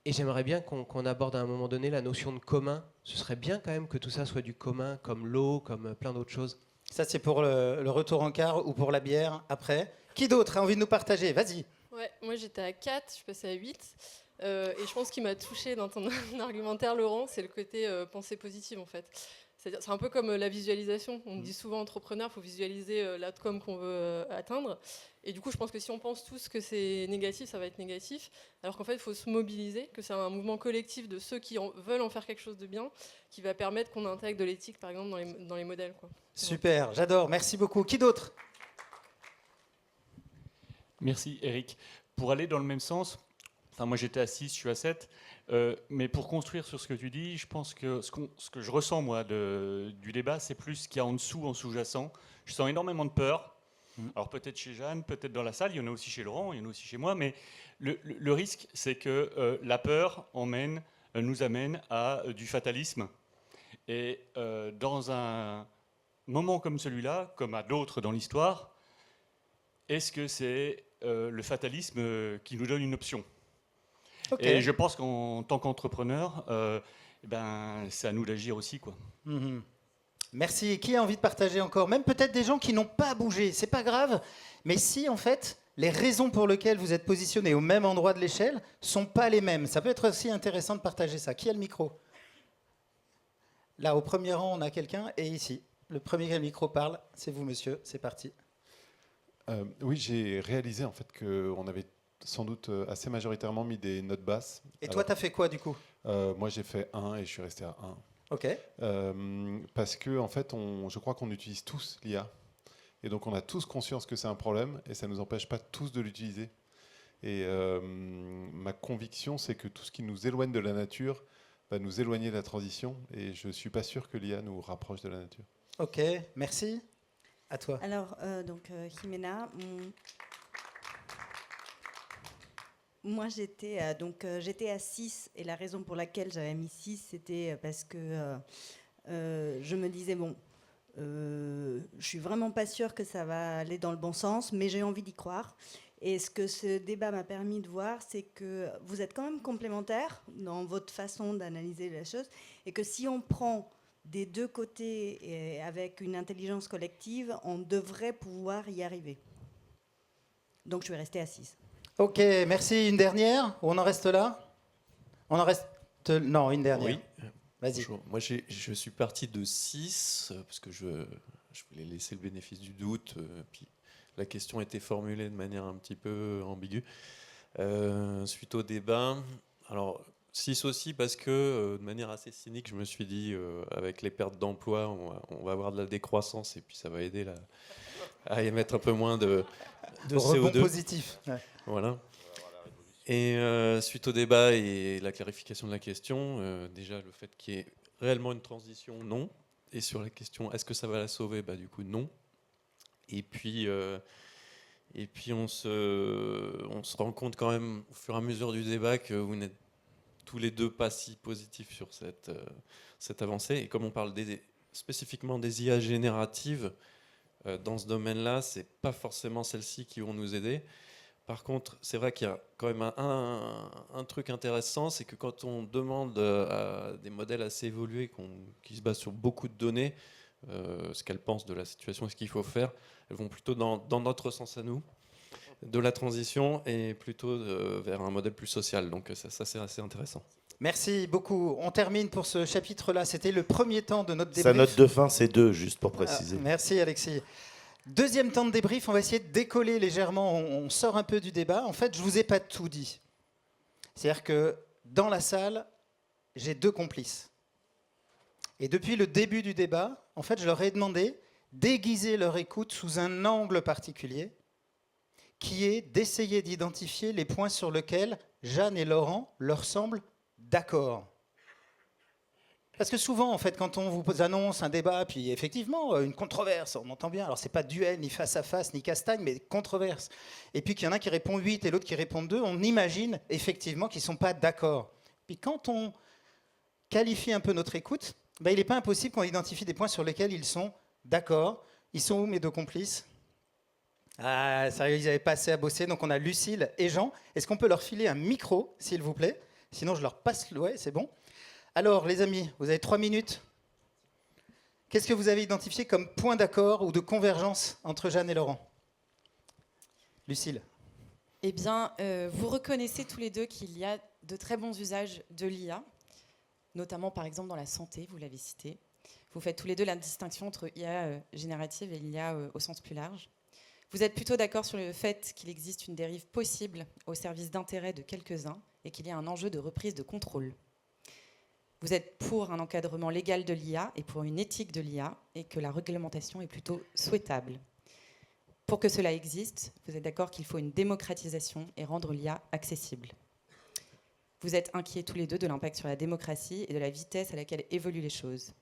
Speaker 4: Et j'aimerais bien qu'on aborde à un moment donné la notion de commun. Ce serait bien quand même que tout ça soit du commun, comme l'eau, comme plein d'autres choses.
Speaker 1: Ça, c'est pour le retour en quart ou pour la bière après. Qui d'autre a envie de nous partager? Vas-y.
Speaker 17: Ouais, moi j'étais à 4, je suis passée à 8. Et je pense qu'il m'a touché dans ton argumentaire, Laurent, c'est le côté pensée positive en fait. C'est un peu comme la visualisation. On dit souvent entrepreneur, il faut visualiser l'outcome qu'on veut atteindre. Et du coup, je pense que si on pense tous que c'est négatif, ça va être négatif. Alors qu'en fait, il faut se mobiliser, que c'est un mouvement collectif de ceux qui veulent en faire quelque chose de bien, qui va permettre qu'on intègre de l'éthique, par exemple, dans les modèles, quoi.
Speaker 1: Super, j'adore. Merci beaucoup. Qui d'autre?
Speaker 18: Merci Eric. Pour aller dans le même sens, enfin moi j'étais à 6, je suis à 7, mais pour construire sur ce que tu dis, je pense que ce que je ressens moi du débat, c'est plus ce qu'il y a en dessous, en sous-jacent. Je sens énormément de peur. Alors peut-être chez Jeanne, peut-être dans la salle, il y en a aussi chez Laurent, il y en a aussi chez moi, mais le risque, c'est que la peur nous amène à du fatalisme. Et dans un moment comme celui-là, comme à d'autres dans l'histoire, est-ce que c'est le fatalisme qui nous donne une option? Et je pense qu'en tant qu'entrepreneur, c'est à nous d'agir aussi, quoi.
Speaker 1: Merci. Qui a envie de partager encore? Même peut-être des gens qui n'ont pas bougé. C'est pas grave. Mais si, en fait, les raisons pour lesquelles vous êtes positionné au même endroit de l'échelle sont pas les mêmes, ça peut être aussi intéressant de partager ça. Qui a le micro? Là, au premier rang, on a quelqu'un. Et ici, le premier qui a le micro parle. C'est vous, monsieur. C'est parti.
Speaker 19: Oui, j'ai réalisé en fait qu'on avait sans doute assez majoritairement mis des notes basses.
Speaker 1: Et toi, tu as fait quoi du coup?
Speaker 19: Moi, j'ai fait 1 et je suis resté à 1.
Speaker 1: Ok.
Speaker 19: Parce que en fait, je crois qu'on utilise tous l'IA. Et donc, on a tous conscience que c'est un problème et ça ne nous empêche pas tous de l'utiliser. Et ma conviction, c'est que tout ce qui nous éloigne de la nature va nous éloigner de la transition. Et je ne suis pas sûr que l'IA nous rapproche de la nature.
Speaker 1: Ok, merci. À toi.
Speaker 20: Alors, Jimena, moi j'étais à 6 et la raison pour laquelle j'avais mis 6, c'était parce que je me disais, je suis vraiment pas sûre que ça va aller dans le bon sens, mais j'ai envie d'y croire. Et ce que ce débat m'a permis de voir, c'est que vous êtes quand même complémentaires dans votre façon d'analyser les choses et que si on prend des deux côtés et avec une intelligence collective, on devrait pouvoir y arriver. Donc je vais rester à 6.
Speaker 1: Ok, merci. Une dernière? Ou on en reste là? On en reste... Non, une dernière.
Speaker 21: Oui.
Speaker 1: Vas-y.
Speaker 21: Bonjour. Moi, je suis parti de 6, parce que je voulais laisser le bénéfice du doute, puis la question était formulée de manière un petit peu ambiguë. Suite au débat, alors 6 aussi parce que, de manière assez cynique, je me suis dit, avec les pertes d'emploi, on va avoir de la décroissance et puis ça va aider à émettre un peu moins de
Speaker 1: rebond
Speaker 21: CO2.
Speaker 1: positif. Ouais.
Speaker 21: Voilà. Et suite au débat et la clarification de la question, déjà le fait qu'il y ait réellement une transition, non. Et sur la question, est-ce que ça va la sauver? Du coup, non. Et puis on se rend compte quand même, au fur et à mesure du débat, que vous n'êtes tous les deux pas si positifs sur cette avancée. Et comme on parle spécifiquement des IA génératives, dans ce domaine-là, c'est pas forcément celles-ci qui vont nous aider. Par contre, c'est vrai qu'il y a quand même un truc intéressant, c'est que quand on demande à des modèles assez évolués, qui se basent sur beaucoup de données, ce qu'elles pensent de la situation et ce qu'il faut faire, elles vont plutôt dans notre sens à nous, de la transition, et plutôt vers un modèle plus social. Donc ça c'est assez intéressant.
Speaker 1: Merci beaucoup. On termine pour ce chapitre-là. C'était le premier temps de notre débrief.
Speaker 9: Sa note de fin, c'est 2, juste pour préciser.
Speaker 1: Merci Alexis. Deuxième temps de débrief, on va essayer de décoller légèrement, on sort un peu du débat. En fait, je ne vous ai pas tout dit. C'est-à-dire que dans la salle, j'ai 2 complices. Et depuis le début du débat, en fait, je leur ai demandé d'aiguiser leur écoute sous un angle particulier qui est d'essayer d'identifier les points sur lesquels Jeanne et Laurent leur semblent d'accord. Parce que souvent, en fait, quand on vous annonce un débat, puis effectivement, une controverse, on entend bien, alors c'est pas duel, ni face à face, ni castagne, mais controverse. Et puis qu'il y en a un qui répond 8 et l'autre qui répond 2, on imagine effectivement qu'ils ne sont pas d'accord. Puis quand on qualifie un peu notre écoute, ben, il n'est pas impossible qu'on identifie des points sur lesquels ils sont d'accord. Ils sont où mes deux complices? Ah, sérieux, ils avaient pas assez à bosser, donc on a Lucille et Jean. Est-ce qu'on peut leur filer un micro, s'il vous plaît? Sinon, je leur passe le... Ouais, c'est bon. Alors, les amis, vous avez 3 minutes. Qu'est-ce que vous avez identifié comme point d'accord ou de convergence entre Jeanne et Laurent? Lucille.
Speaker 5: Eh bien, vous reconnaissez tous les deux qu'il y a de très bons usages de l'IA, notamment par exemple dans la santé, vous l'avez cité. Vous faites tous les deux la distinction entre IA générative et l'IA au sens plus large. Vous êtes plutôt d'accord sur le fait qu'il existe une dérive possible au service d'intérêt de quelques-uns et qu'il y a un enjeu de reprise de contrôle. Vous êtes pour un encadrement légal de l'IA et pour une éthique de l'IA et que la réglementation est plutôt souhaitable. Pour que cela existe, vous êtes d'accord qu'il faut une démocratisation et rendre l'IA accessible. Vous êtes inquiets tous les deux de l'impact sur la démocratie et de la vitesse à laquelle évoluent les choses.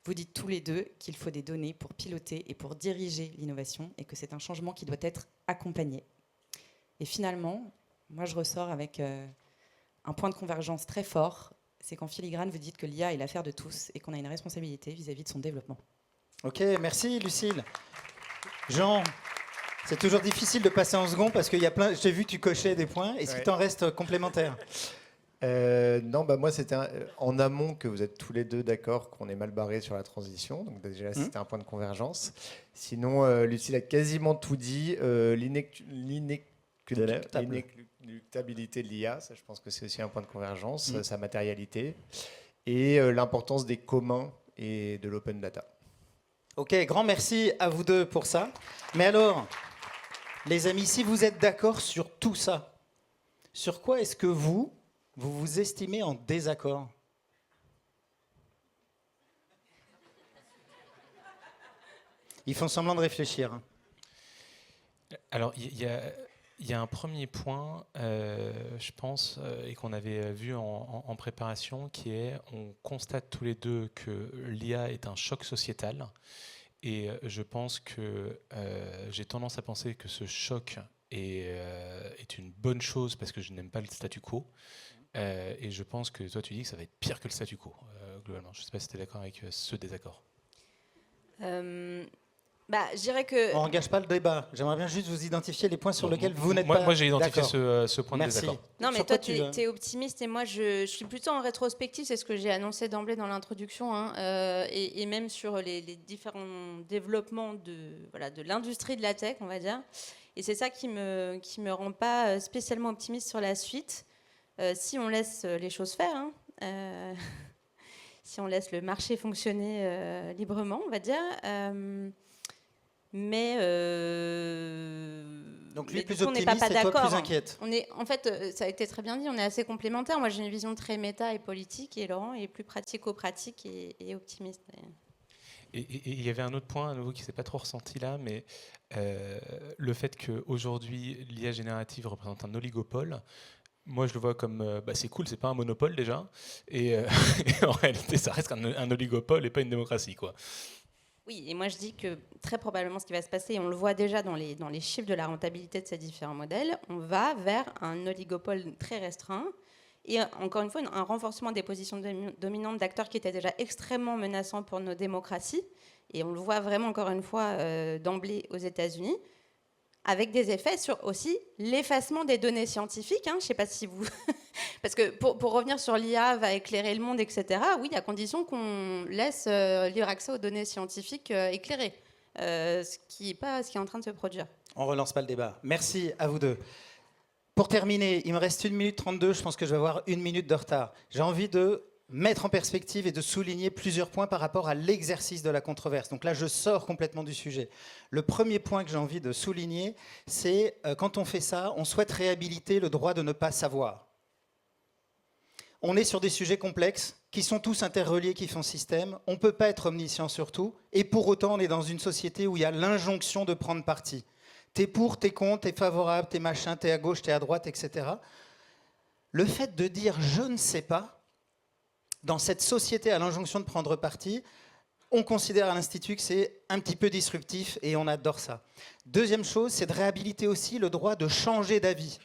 Speaker 5: Vous dites tous les deux qu'il faut des données pour piloter et pour diriger l'innovation et que c'est un changement qui doit être accompagné. Et finalement, moi je ressors avec un point de convergence très fort, c'est qu'en filigrane, vous dites que l'IA est l'affaire de tous et qu'on a une responsabilité vis-à-vis de son développement.
Speaker 1: Ok, merci Lucille. Jean, c'est toujours difficile de passer en second parce qu'il y a plein... J'ai vu que tu cochais des points. Est-ce qu'il t'en reste complémentaires?
Speaker 11: Non, bah moi c'était en amont que vous êtes tous les deux d'accord qu'on est mal barré sur la transition, donc déjà c'était un point de convergence. Sinon, Lucille a quasiment tout dit. L'inéluctabilité de l'IA, ça je pense que c'est aussi un point de convergence, sa matérialité, et l'importance des communs et de l'open data.
Speaker 1: Ok, grand merci à vous deux pour ça. Mais alors, les amis, si vous êtes d'accord sur tout ça, sur quoi est-ce que vous vous estimez en désaccord? Ils font semblant de réfléchir.
Speaker 2: Alors, il y a un premier point, je pense, et qu'on avait vu en préparation, qui est, on constate tous les deux que l'IA est un choc sociétal. Et je pense que j'ai tendance à penser que ce choc est une bonne chose parce que je n'aime pas le statu quo. Et je pense que toi, tu dis que ça va être pire que le statu quo, globalement. Je ne sais pas si tu es d'accord avec ce désaccord.
Speaker 3: Je dirais que...
Speaker 1: On n'engage pas le débat. J'aimerais bien juste vous identifier les points sur lesquels vous n'êtes pas d'accord.
Speaker 2: Moi, j'ai identifié ce point de désaccord.
Speaker 3: Non, mais toi, tu es optimiste et moi, je suis plutôt en rétrospective. C'est ce que j'ai annoncé d'emblée dans l'introduction. Et même sur les différents développements de l'industrie de la tech, on va dire. Et c'est ça qui me rend pas spécialement optimiste sur la suite. Si on laisse les choses faire, si on laisse le marché fonctionner librement, on va dire.
Speaker 1: Donc lui
Speaker 3: mais
Speaker 1: plus
Speaker 3: on n'est
Speaker 1: optimiste
Speaker 3: pas
Speaker 1: et toi
Speaker 3: d'accord.
Speaker 1: plus inquiète.
Speaker 3: En fait, ça a été très bien dit, on est assez complémentaires. Moi, j'ai une vision très méta et politique, et Laurent est plus pratico-pratique et optimiste.
Speaker 2: Et il y avait un autre point à nouveau qui ne s'est pas trop ressenti là, mais le fait qu'aujourd'hui, l'IA générative représente un oligopole, moi je le vois comme c'est cool, c'est pas un monopole déjà, et en réalité ça reste un oligopole et pas une démocratie, quoi.
Speaker 3: Oui, et moi je dis que très probablement ce qui va se passer, et on le voit déjà dans les chiffres de la rentabilité de ces différents modèles, on va vers un oligopole très restreint, et encore une fois un renforcement des positions dominantes d'acteurs qui étaient déjà extrêmement menaçants pour nos démocraties, et on le voit vraiment encore une fois d'emblée aux États-Unis, avec des effets sur aussi l'effacement des données scientifiques. Je ne sais pas si vous... Parce que pour revenir sur l'IA va éclairer le monde, etc., oui, à condition qu'on laisse libre accès aux données scientifiques éclairées, ce qui est en train de se produire.
Speaker 1: On ne relance pas le débat. Merci à vous deux. Pour terminer, il me reste 1 minute 32, je pense que je vais avoir 1 minute de retard. J'ai envie de mettre en perspective et de souligner plusieurs points par rapport à l'exercice de la controverse. Donc là, je sors complètement du sujet. Le premier point que j'ai envie de souligner, c'est quand on fait ça, on souhaite réhabiliter le droit de ne pas savoir. On est sur des sujets complexes qui sont tous interreliés, qui font système. On ne peut pas être omniscient sur tout. Et pour autant, on est dans une société où il y a l'injonction de prendre parti. T'es pour, t'es contre, t'es favorable, t'es machin, t'es à gauche, t'es à droite, etc. Le fait de dire « je ne sais pas », dans cette société à l'injonction de prendre parti, on considère à l'Institut que c'est un petit peu disruptif et on adore ça. Deuxième chose, c'est de réhabiliter aussi le droit de changer d'avis.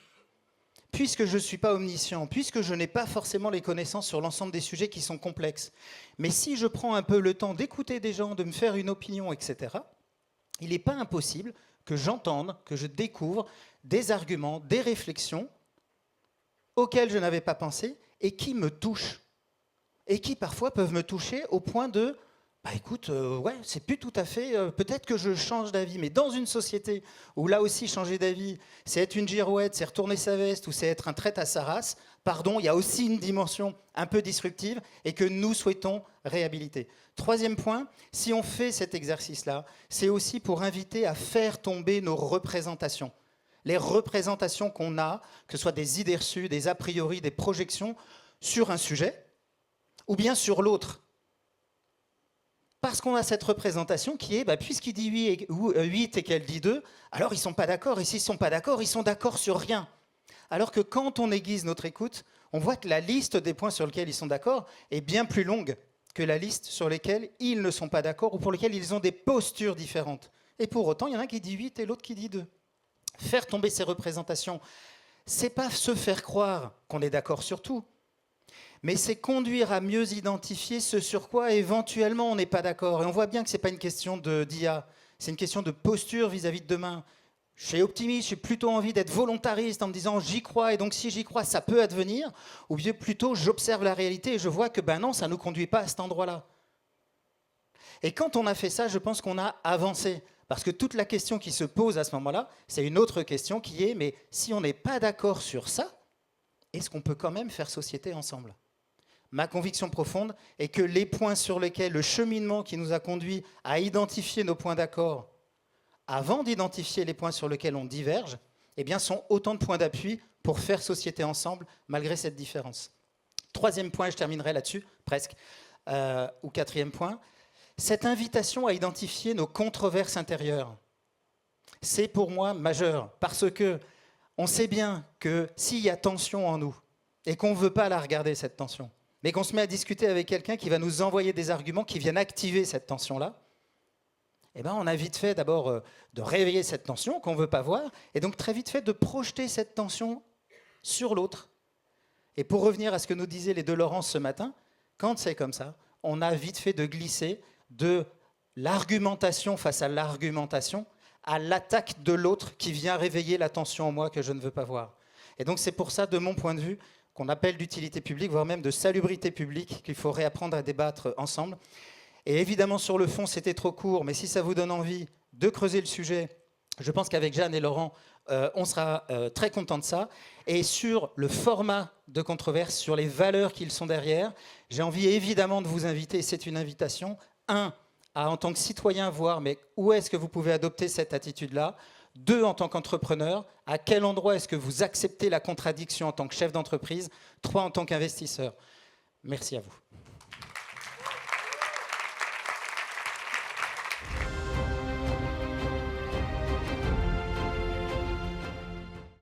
Speaker 1: Puisque je ne suis pas omniscient, puisque je n'ai pas forcément les connaissances sur l'ensemble des sujets qui sont complexes, mais si je prends un peu le temps d'écouter des gens, de me faire une opinion, etc., il n'est pas impossible que j'entende, que je découvre des arguments, des réflexions auxquelles je n'avais pas pensé et qui me touchent. Et qui parfois peuvent me toucher au point de bah écoute, ouais, c'est plus tout à fait, peut-être que je change d'avis, mais dans une société où là aussi changer d'avis, c'est être une girouette, c'est retourner sa veste ou c'est être un traître à sa race, pardon, il y a aussi une dimension un peu disruptive et que nous souhaitons réhabiliter. Troisième point, si on fait cet exercice-là, c'est aussi pour inviter à faire tomber nos représentations. Les représentations qu'on a, que ce soit des idées reçues, des a priori, des projections, sur un sujet, ou bien sur l'autre. Parce qu'on a cette représentation qui est, bah, puisqu'il dit 8 et qu'elle dit 2, alors ils ne sont pas d'accord. Et s'ils ne sont pas d'accord, ils sont d'accord sur rien. Alors que quand on aiguise notre écoute, on voit que la liste des points sur lesquels ils sont d'accord est bien plus longue que la liste sur lesquels ils ne sont pas d'accord ou pour lesquels ils ont des postures différentes. Et pour autant, il y en a un qui dit 8 et l'autre qui dit 2. Faire tomber ces représentations, ce n'est pas se faire croire qu'on est d'accord sur tout. Mais c'est conduire à mieux identifier ce sur quoi éventuellement on n'est pas d'accord. Et on voit bien que ce n'est pas une question d'IA, c'est une question de posture vis-à-vis de demain. Je suis optimiste, j'ai plutôt envie d'être volontariste en me disant j'y crois et donc si j'y crois ça peut advenir, ou bien plutôt j'observe la réalité et je vois que ben non, ça ne nous conduit pas à cet endroit-là. Et quand on a fait ça, je pense qu'on a avancé. Parce que toute la question qui se pose à ce moment-là, c'est une autre question qui est mais si on n'est pas d'accord sur ça, est-ce qu'on peut quand même faire société ensemble ? Ma conviction profonde est que les points sur lesquels le cheminement qui nous a conduit à identifier nos points d'accord, avant d'identifier les points sur lesquels on diverge, eh bien, sont autant de points d'appui pour faire société ensemble, malgré cette différence. Troisième point, je terminerai là-dessus, presque, ou quatrième point, cette invitation à identifier nos controverses intérieures. C'est pour moi majeur, parce que on sait bien que s'il y a tension en nous, et qu'on ne veut pas la regarder, cette tension, mais qu'on se met à discuter avec quelqu'un qui va nous envoyer des arguments qui viennent activer cette tension-là, eh ben on a vite fait d'abord de réveiller cette tension qu'on ne veut pas voir, et donc très vite fait de projeter cette tension sur l'autre. Et pour revenir à ce que nous disaient les deux Laurence ce matin, quand c'est comme ça, on a vite fait de glisser de l'argumentation face à l'argumentation à l'attaque de l'autre qui vient réveiller la tension en moi que je ne veux pas voir. Et donc c'est pour ça, de mon point de vue, qu'on appelle d'utilité publique, voire même de salubrité publique, qu'il faut réapprendre à débattre ensemble. Et évidemment, sur le fond, c'était trop court, mais si ça vous donne envie de creuser le sujet, je pense qu'avec Jeanne et Laurent, on sera très contents de ça. Et sur le format de controverse, sur les valeurs qu'ils sont derrière, j'ai envie évidemment de vous inviter, et c'est une invitation, à en tant que citoyen voir, mais où est-ce que vous pouvez adopter cette attitude-là ? 2, en tant qu'entrepreneur, à quel endroit est-ce que vous acceptez la contradiction en tant que chef d'entreprise ? 3, en tant qu'investisseur. Merci à vous.